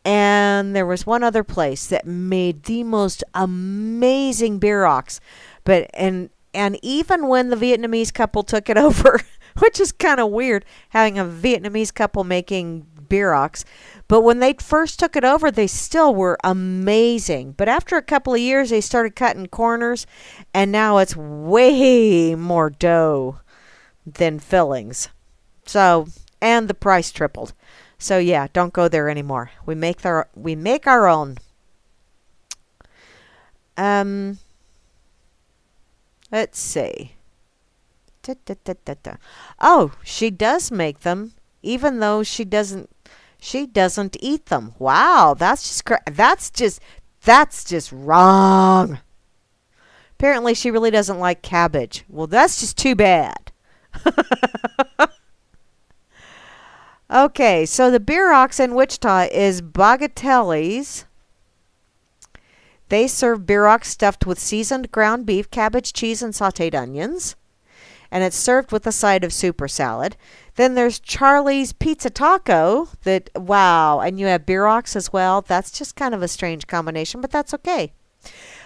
Speaker 9: and there was one other place that made the most amazing Bierocks. And even when the Vietnamese couple took it over, which is kind of weird, having a Vietnamese couple making Bierocks. But when they first took it over, they still were amazing. But after a couple of years, they started cutting corners, and now it's way more dough than fillings. So, and the price tripled. So yeah, don't go there anymore. We make our own. Let's see. Oh, she does make them, even though she doesn't eat them. Wow, that's just wrong. Apparently she really doesn't like cabbage. Well, that's just too bad. Okay, so the Bierocks in Wichita is Bagatelli's. They serve Bierocks stuffed with seasoned ground beef, cabbage, cheese, and sauteed onions. And it's served with a side of soup or salad. Then there's Charlie's Pizza Taco. Wow, and you have Bierocks as well. That's just kind of a strange combination, but that's okay.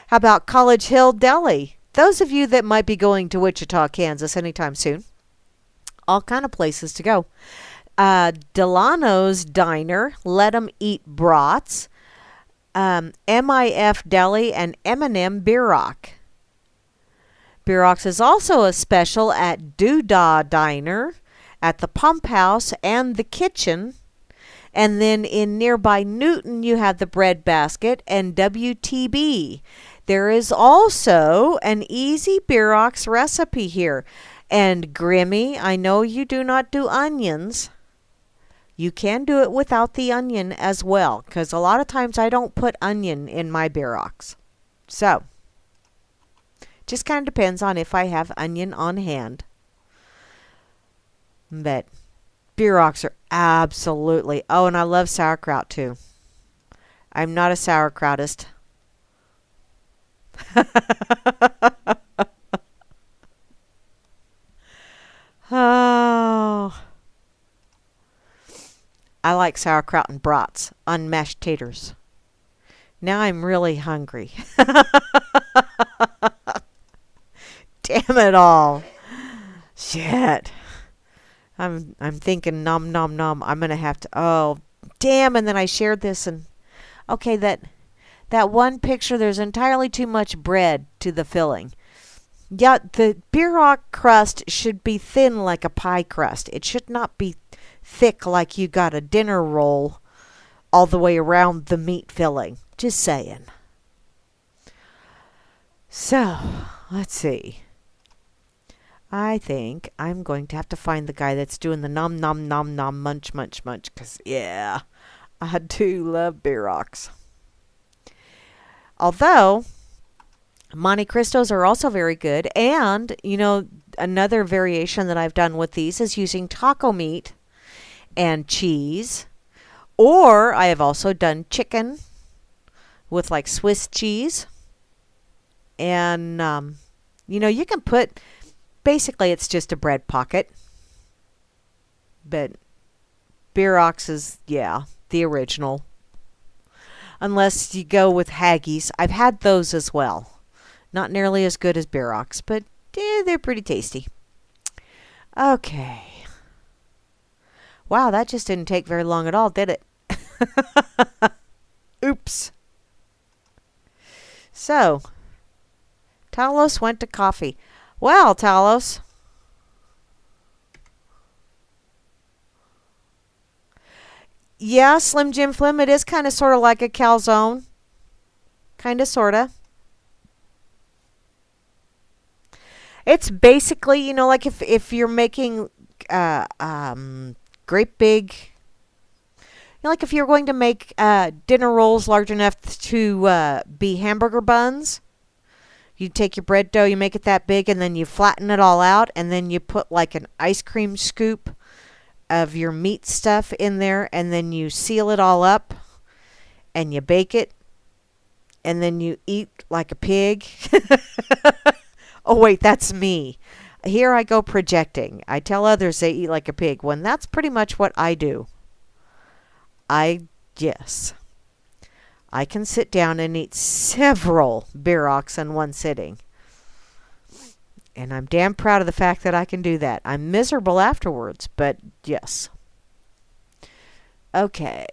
Speaker 9: How about College Hill Deli? Those of you that might be going to Wichita, Kansas anytime soon, all kind of places to go. Delano's Diner, Let 'em Eat Brats, MIF Deli, and M&M Bierock. Bierocks is also a special at Doodah Diner, at the Pump House, and the Kitchen. And then in nearby Newton, you have the Bread Basket and WTB. There is also an easy Bierocks recipe here. And Grammy, I know you do not do onions. You can do it without the onion as well, because a lot of times I don't put onion in my Bierocks. So, just kind of depends on if I have onion on hand. But Bierocks are absolutely... Oh, and I love sauerkraut too. I'm not a sauerkrautist. Oh... I like sauerkraut and brats on mashed taters. Now I'm really hungry. Damn it all. Shit. I'm thinking nom nom nom. I'm gonna have to. Oh, damn! And then I shared this and okay, that one picture. There's entirely too much bread to the filling. Yeah, the Bierock crust should be thin like a pie crust. It should not be thick like you got a dinner roll all the way around the meat filling. Just saying. So, let's see. I think I'm going to have to find the guy that's doing the nom nom nom nom munch munch munch, because yeah, I do love Bierocks. Although Monte Cristos are also very good, and you know, another variation that I've done with these is using taco meat and cheese, or I have also done chicken with like Swiss cheese, and you know, you can put, basically it's just a bread pocket, but Bierocks is, yeah, the original. unless you go with Haggis. I've had those as well. Not nearly as good as bierocks, but they're pretty tasty. Okay. Wow, that just didn't take very long at all, did it? Oops. So, Talos went to coffee. Well, Talos. Yeah, Slim Jim Flim, it is kind of sort of like a calzone. Kind of, sort of. It's basically, like if you're making great big, like if you're going to make dinner rolls large enough to be hamburger buns, you take your bread dough, you make it that big, and then you flatten it all out, and then you put like an ice cream scoop of your meat stuff in there, and then you seal it all up, and you bake it, and then you eat like a pig. Oh, wait, that's me. Here I go projecting. I tell others they eat like a pig, when that's pretty much what I do. Yes. I can sit down and eat several bierocks in one sitting. And I'm damn proud of the fact that I can do that. I'm miserable afterwards, but yes. Okay.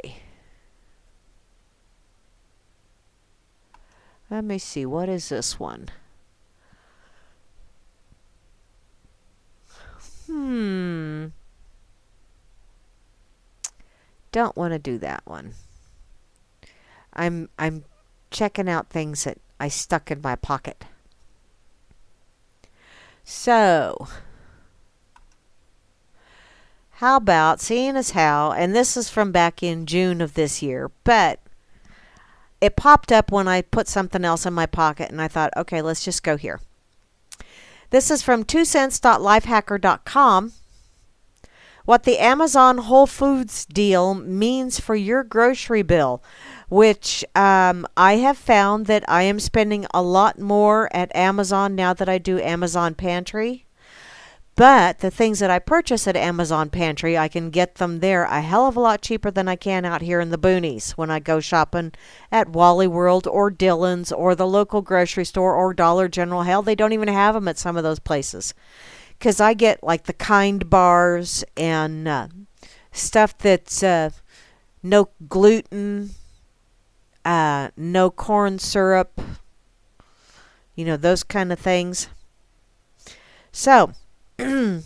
Speaker 9: Let me see. What is this one? Don't want to do that one. I'm checking out things that I stuck in my pocket. So, how about, seeing as how, and this is from back in June of this year, but it popped up when I put something else in my pocket, and I thought, okay, let's just go here. This is from 2cents.lifehacker.com. What the Amazon Whole Foods deal means for your grocery bill, which I have found that I am spending a lot more at Amazon now that I do Amazon Pantry. But the things that I purchase at Amazon Pantry, I can get them there a hell of a lot cheaper than I can out here in the boonies when I go shopping at Wally World or Dillon's or the local grocery store or Dollar General. Hell, they don't even have them at some of those places. Because I get like the Kind bars and stuff that's no gluten, no corn syrup, those kind of things. So, by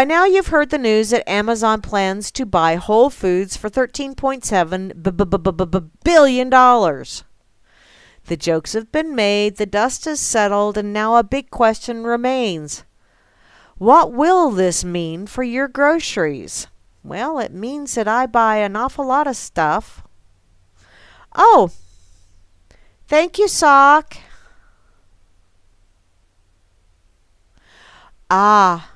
Speaker 9: now you've heard the news that Amazon plans to buy Whole Foods for $13.7 billion. The jokes have been made, the dust is settled, and now a big question remains. What will this mean for your groceries? Well, it means that I buy an awful lot of stuff. Oh, thank you, Sock. Ah,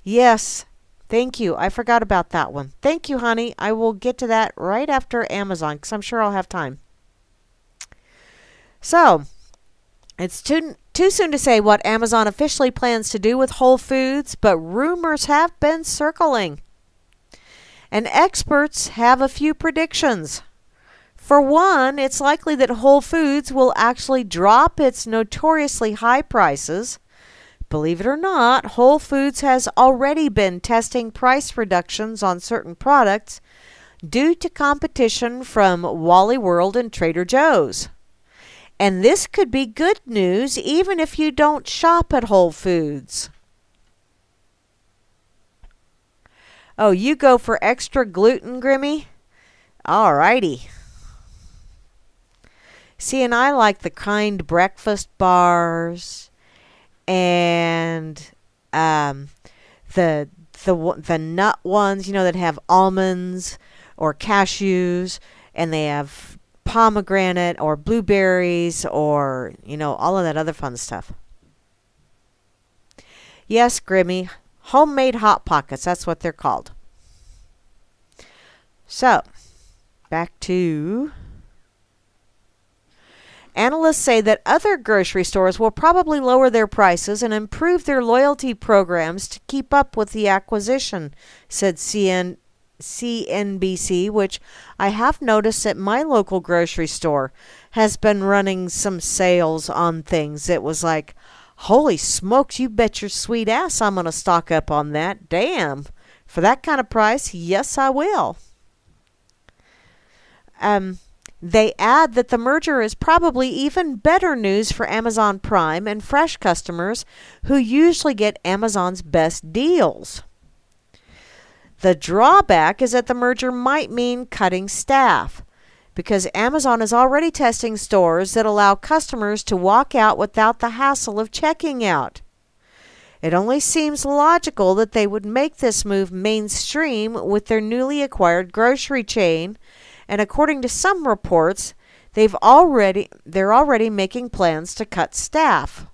Speaker 9: yes, thank you. I forgot about that one. Thank you, honey. I will get to that right after Amazon because I'm sure I'll have time. So, it's too soon to say what Amazon officially plans to do with Whole Foods, but rumors have been circling. And experts have a few predictions. For one, it's likely that Whole Foods will actually drop its notoriously high prices. Believe it or not, Whole Foods has already been testing price reductions on certain products due to competition from Wally World and Trader Joe's. And this could be good news even if you don't shop at Whole Foods. Oh, you go for extra gluten, Grimmy? Alrighty. See, and I like the Kind breakfast bars and the nut ones, that have almonds or cashews, and they have pomegranate or blueberries or, all of that other fun stuff. Yes, Grimmy, homemade Hot Pockets, that's what they're called. So, back to... Analysts say that other grocery stores will probably lower their prices and improve their loyalty programs to keep up with the acquisition, said CNBC, which I have noticed at my local grocery store has been running some sales on things. It was like, holy smokes, you bet your sweet ass I'm going to stock up on that. Damn. For that kind of price, yes, I will. They add that the merger is probably even better news for Amazon Prime and Fresh customers who usually get Amazon's best deals. The drawback is that the merger might mean cutting staff, because Amazon is already testing stores that allow customers to walk out without the hassle of checking out. It only seems logical that they would make this move mainstream with their newly acquired grocery chain, and according to some reports, they're already making plans to cut staff.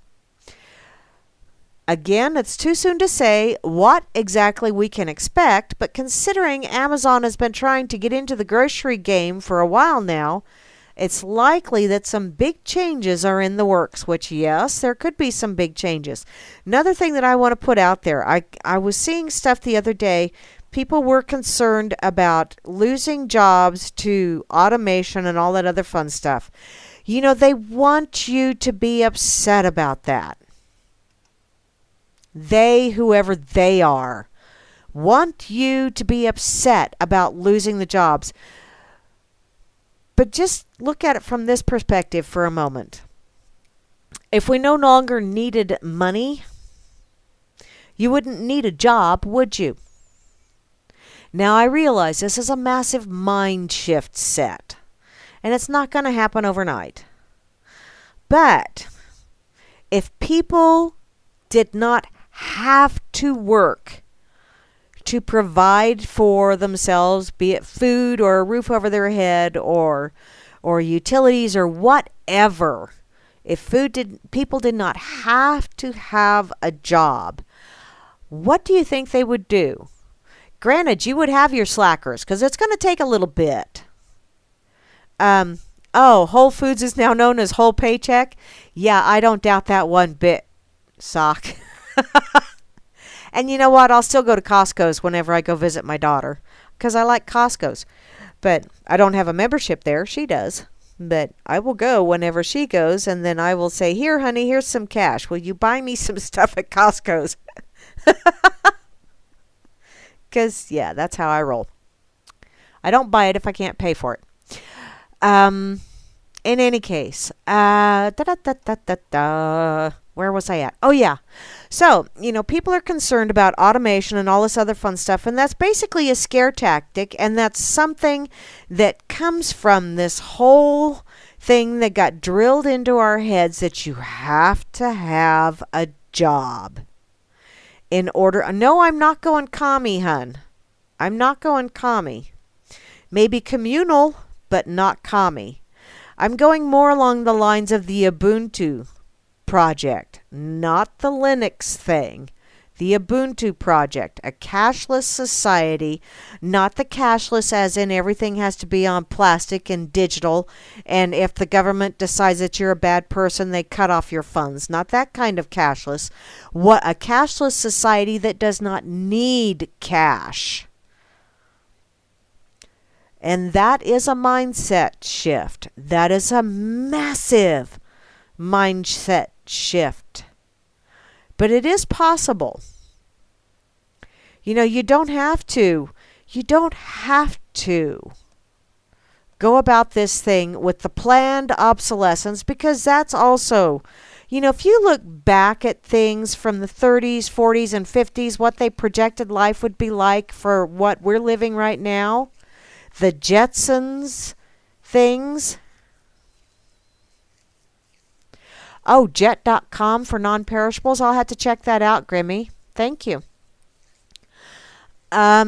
Speaker 9: Again, it's too soon to say what exactly we can expect, but considering Amazon has been trying to get into the grocery game for a while now, it's likely that some big changes are in the works, which, yes, there could be some big changes. Another thing that I want to put out there, I was seeing stuff the other day. People were concerned about losing jobs to automation and all that other fun stuff. You know, they want you to be upset about that. They, whoever they are, want you to be upset about losing the jobs. But just look at it from this perspective for a moment. If we no longer needed money, you wouldn't need a job, would you? Now, I realize this is a massive mind shift set, and it's not going to happen overnight. But if people did not have to work to provide for themselves, be it food or a roof over their head or utilities or whatever, if people did not have to have a job, what do you think they would do? Granted, you would have your slackers, because it's going to take a little bit. Whole Foods is now known as Whole Paycheck. Yeah, I don't doubt that one bit, Sock. And you know what? I'll still go to Costco's whenever I go visit my daughter, because I like Costco's. But I don't have a membership there. She does. But I will go whenever she goes, and then I will say, here, honey, here's some cash. Will you buy me some stuff at Costco's? Because, yeah, that's how I roll. I don't buy it if I can't pay for it. In any case, where was I at? Oh, yeah. So, people are concerned about automation and all this other fun stuff, and that's basically a scare tactic, and that's something that comes from this whole thing that got drilled into our heads that you have to have a job. No, I'm not going commie, hun. I'm not going commie. Maybe communal, but not commie. I'm going more along the lines of the Ubuntu project, not the Linux thing. The Ubuntu project, a cashless society, not the cashless as in everything has to be on plastic and digital, and if the government decides that you're a bad person, they cut off your funds. Not that kind of cashless. What a cashless society that does not need cash. And that is a mindset shift. That is a massive mindset shift. But it is possible. You don't have to go about this thing with the planned obsolescence, because that's also, if you look back at things from the 30s, 40s, and 50s, what they projected life would be like for what we're living right now, the Jetsons things. Oh, jet.com for non-perishables. I'll have to check that out, Grimmy. Thank you. But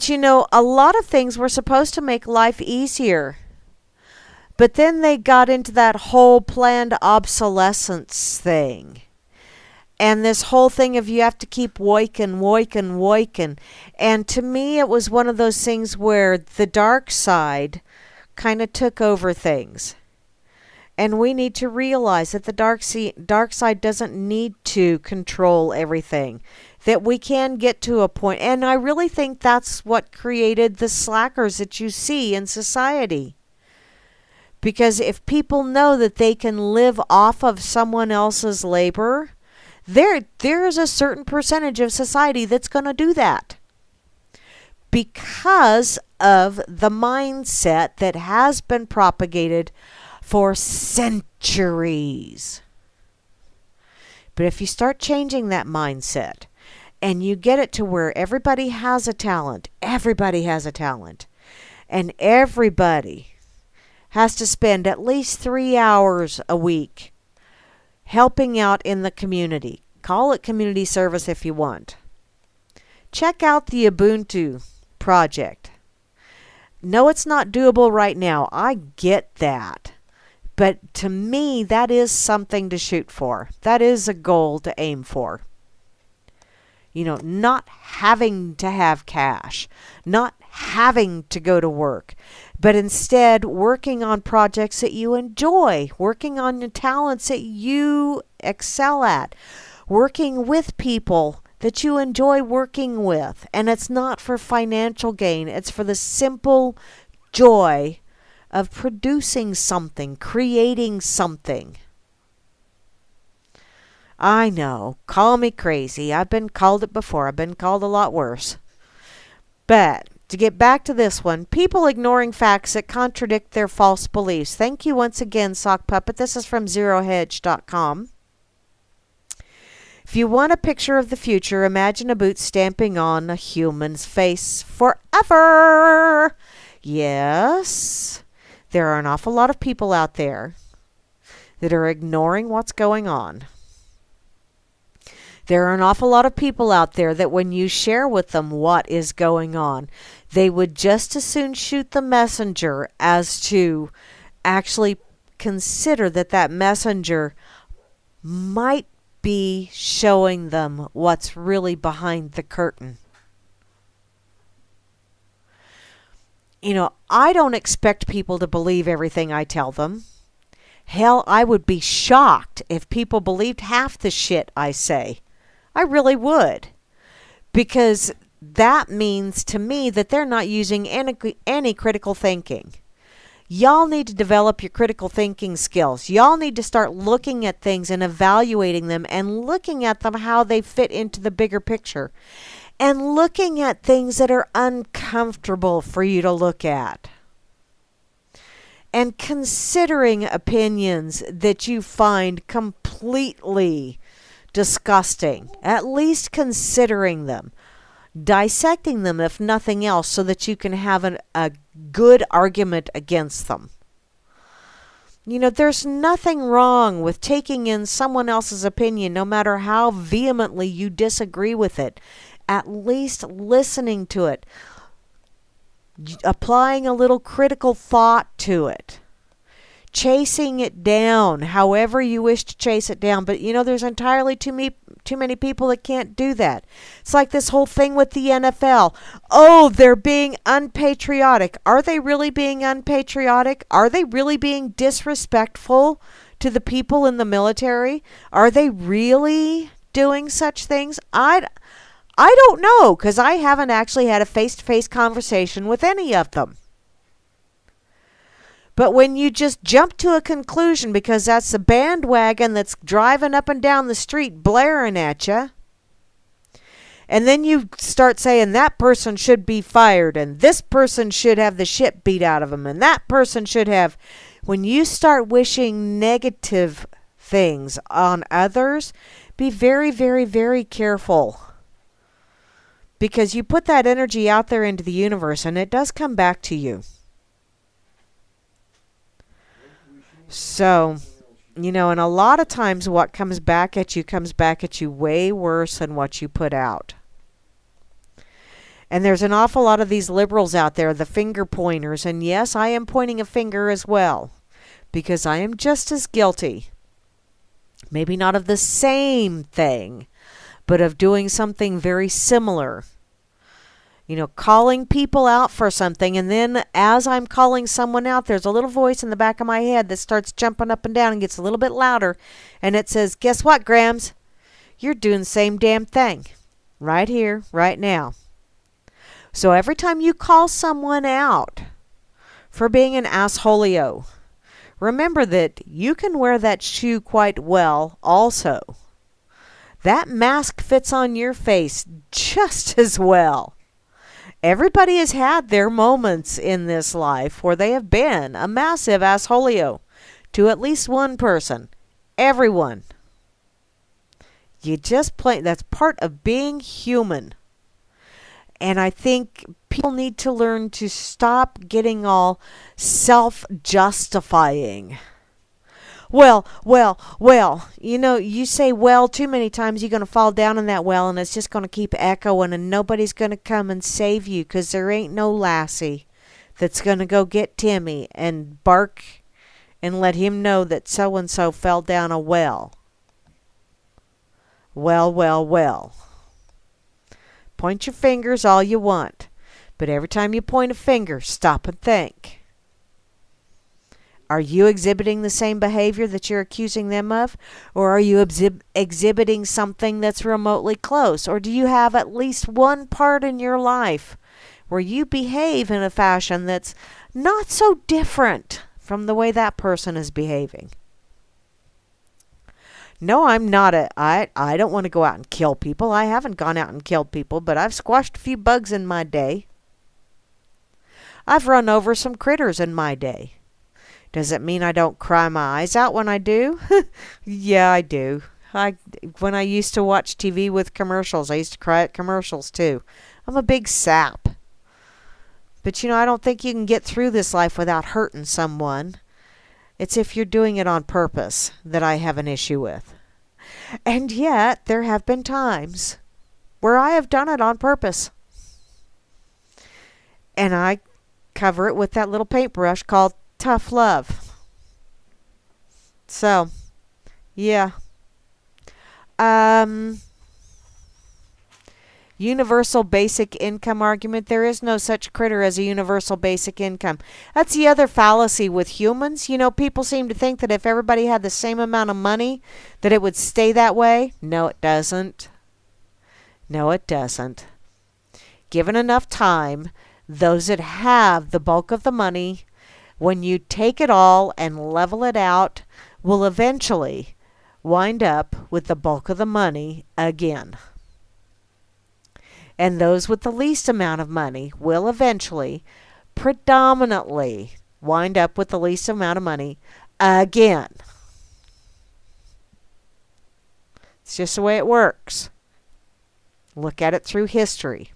Speaker 9: a lot of things were supposed to make life easier. But then they got into that whole planned obsolescence thing. And this whole thing of you have to keep working. And to me, it was one of those things where the dark side kind of took over things. And we need to realize that the dark side doesn't need to control everything. that we can get to a point, and I really think that's what created the slackers that you see in society. Because if people know that they can live off of someone else's labor, there's a certain percentage of society that's going to do that. Because of the mindset that has been propagated for centuries. But if you start changing that mindset and you get it to where everybody has a talent, and everybody has to spend at least 3 hours a week helping out in the community. Call it community service if you want. Check out the Ubuntu project. No, it's not doable right now. I get that. But to me, that is something to shoot for. That is a goal to aim for. You know, not having to have cash, not having to go to work, but instead working on projects that you enjoy, working on the talents that you excel at, working with people that you enjoy working with. And it's not for financial gain. It's for the simple joy of producing something, creating something. I know, call me crazy. I've been called it before. I've been called a lot worse. But to get back to this one, people ignoring facts that contradict their false beliefs. Thank you once again, Sock Puppet. This is from zerohedge.com. If you want a picture of the future, imagine a boot stamping on a human's face forever. Yes, there are an awful lot of people out there that are ignoring what's going on. There are an awful lot of people out there that when you share with them what is going on, they would just as soon shoot the messenger as to actually consider that that messenger might be showing them what's really behind the curtain. You know, I don't expect people to believe everything I tell them. Hell, I would be shocked if people believed half the shit I say. I really would. Because that means to me that they're not using any critical thinking. Y'all need to develop your critical thinking skills. Y'all need to start looking at things and evaluating them and looking at them how they fit into the bigger picture. And looking at things that are uncomfortable for you to look at. And considering opinions that you find completely disgusting. At least considering them. Dissecting them if nothing else so that you can have a good argument against them. You know, there's nothing wrong with taking in someone else's opinion no matter how vehemently you disagree with it. At least listening to it. Applying a little critical thought to it. Chasing it down however you wish to chase it down. But, you know, there's entirely too many people that can't do that. It's like this whole thing with the NFL. Oh, they're being unpatriotic. Are they really being unpatriotic? Are they really being disrespectful to the people in the military? Are they really doing such things? I don't know, because I haven't actually had a face-to-face conversation with any of them. But when you just jump to a conclusion because that's the bandwagon that's driving up and down the street blaring at you, and then you start saying that person should be fired and this person should have the shit beat out of them and that person should have... When you start wishing negative things on others, be very, very, very careful. Because you put that energy out there into the universe and it does come back to you. So, you know, and a lot of times what comes back at you way worse than what you put out. And there's an awful lot of these liberals out there, the finger pointers. And yes, I am pointing a finger as well. Because I am just as guilty. Maybe not of the same thing, but of doing something very similar. You know, calling people out for something, and then as I'm calling someone out, there's a little voice in the back of my head that starts jumping up and down and gets a little bit louder, and it says, guess what, Grams? You're doing the same damn thing. right here, right now. So every time you call someone out for being an assholio, remember that you can wear that shoe quite well also. That mask fits on your face just as well. Everybody has had their moments in this life where they have been a massive assholio to at least one person. Everyone. You just play. That's part of being human. And I think people need to learn to stop getting all self-justifying. Well, you say well too many times, you're going to fall down in that well, and it's just going to keep echoing, and nobody's going to come and save you because there ain't no lassie that's going to go get Timmy and bark and let him know that so-and-so fell down a well. Well. Point your fingers all you want, but every time you point a finger, stop and think. Are you exhibiting the same behavior that you're accusing them of? Or are you exhibiting something that's remotely close? Or do you have at least one part in your life where you behave in a fashion that's not so different from the way that person is behaving? No, I'm not I don't want to go out and kill people. I haven't gone out and killed people, but I've squashed a few bugs in my day. I've run over some critters in my day. Does it mean I don't cry my eyes out when I do? Yeah, I do. When I used to watch TV with commercials, I used to cry at commercials too. I'm a big sap. But I don't think you can get through this life without hurting someone. It's if you're doing it on purpose that I have an issue with. And yet, there have been times where I have done it on purpose. And I cover it with that little paintbrush called tough love. So, yeah. Universal basic income argument. There is no such critter as a universal basic income. That's the other fallacy with humans. People seem to think that if everybody had the same amount of money, that it would stay that way. No, it doesn't. No, it doesn't. Given enough time, those that have the bulk of the money, when you take it all and level it out, will eventually wind up with the bulk of the money again. And those with the least amount of money will eventually, predominantly, wind up with the least amount of money again. It's just the way it works. Look at it through history.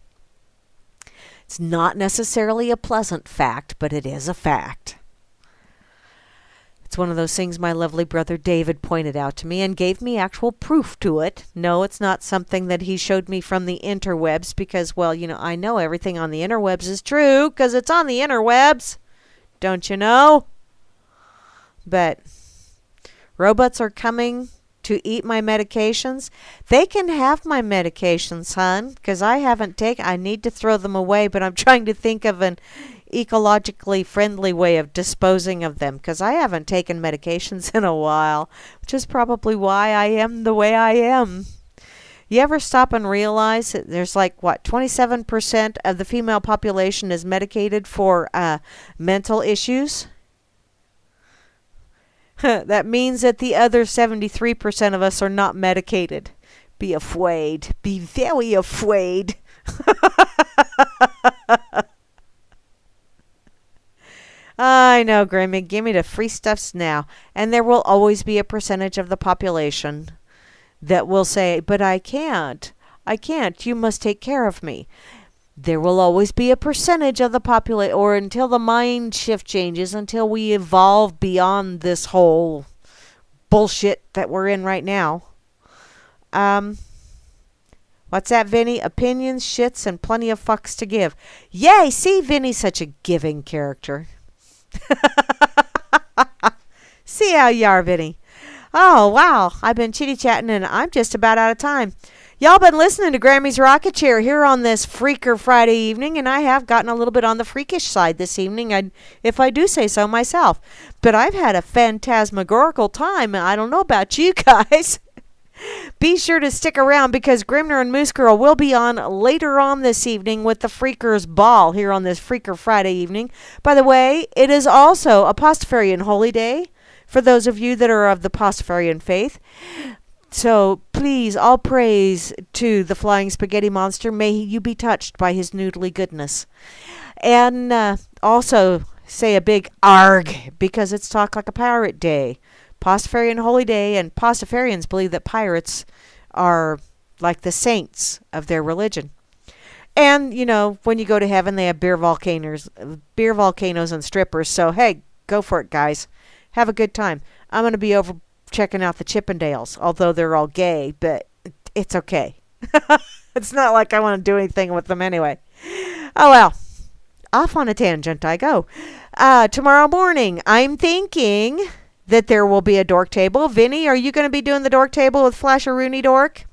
Speaker 9: It's not necessarily a pleasant fact, but it is a fact. It's one of those things my lovely brother David pointed out to me and gave me actual proof to it. No, it's not something that he showed me from the interwebs because, I know everything on the interwebs is true because it's on the interwebs. Don't you know? But robots are coming to eat my medications. They can have my medications, hon, because I need to throw them away, but I'm trying to think of an ecologically friendly way of disposing of them because I haven't taken medications in a while, which is probably why I am the way I am. You ever stop and realize that there's 27% of the female population is medicated for mental issues? That means that the other 73% of us are not medicated. Be afraid. Be very afraid. I know, Grammy. Give me the free stuffs now. And there will always be a percentage of the population that will say, but I can't. You must take care of me. There will always be a percentage of the population, or until the mind shift changes, until we evolve beyond this whole bullshit that we're in right now. What's that, Vinny? Opinions, shits, and plenty of fucks to give. Yay! See, Vinny's such a giving character. See how you are, Vinny. Oh, wow. I've been chitty-chatting and I'm just about out of time. Y'all been listening to Grammy's Rocket Chair here on this Freaker Friday evening, and I have gotten a little bit on the freakish side this evening, if I do say so myself. But I've had a phantasmagorical time. I don't know about you guys. Be sure to stick around because Grimner and Moose Girl will be on later on this evening with the Freakers Ball here on this Freaker Friday evening. By the way, it is also a Pastafarian holy day for those of you that are of the Pastafarian faith. So please, all praise to the Flying Spaghetti Monster. May you be touched by his noodly goodness. And also say a big arg because it's Talk Like a Pirate Day. Pastafarian holy day, and Pastafarians believe that pirates are like the saints of their religion. And, you know, when you go to heaven, they have beer volcanoes and strippers. So, hey, go for it, guys. Have a good time. I'm going to be over checking out the Chippendales, although they're all gay, but it's okay. It's not like I want to do anything with them anyway. Oh, well. Off on a tangent I go. Tomorrow morning, I'm thinking that there will be a dork table. Vinny, are you going to be doing the dork table with Flasher Rooney Dork?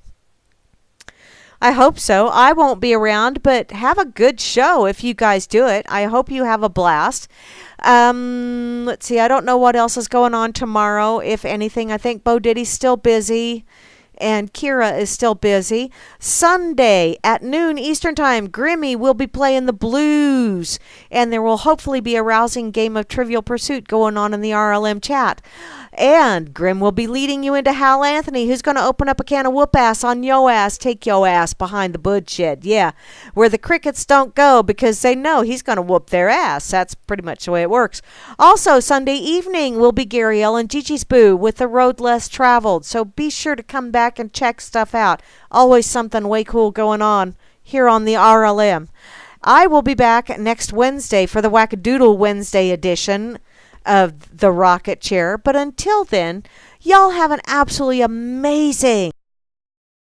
Speaker 9: I hope so. I won't be around, but have a good show if you guys do it. I hope you have a blast. Let's see. I don't know what else is going on tomorrow, if anything. I think Bo Diddy's still busy. And Kira is still busy. Sunday at noon Eastern Time, Grimmy will be playing the blues. And there will hopefully be a rousing game of Trivial Pursuit going on in the RLM chat. And Grim will be leading you into Hal Anthony, who's going to open up a can of whoop ass on yo ass, take yo ass behind the woodshed. Yeah, where the crickets don't go because they know he's going to whoop their ass. That's pretty much the way it works. Also, Sunday evening will be Gary L. and Gigi's Boo with The Road Less Traveled. So be sure to come back and check stuff out. Always something way cool going on here on the RLM. I will be back next Wednesday for the Wackadoodle Wednesday edition of the Rocket Chair. But until then, y'all have an absolutely amazing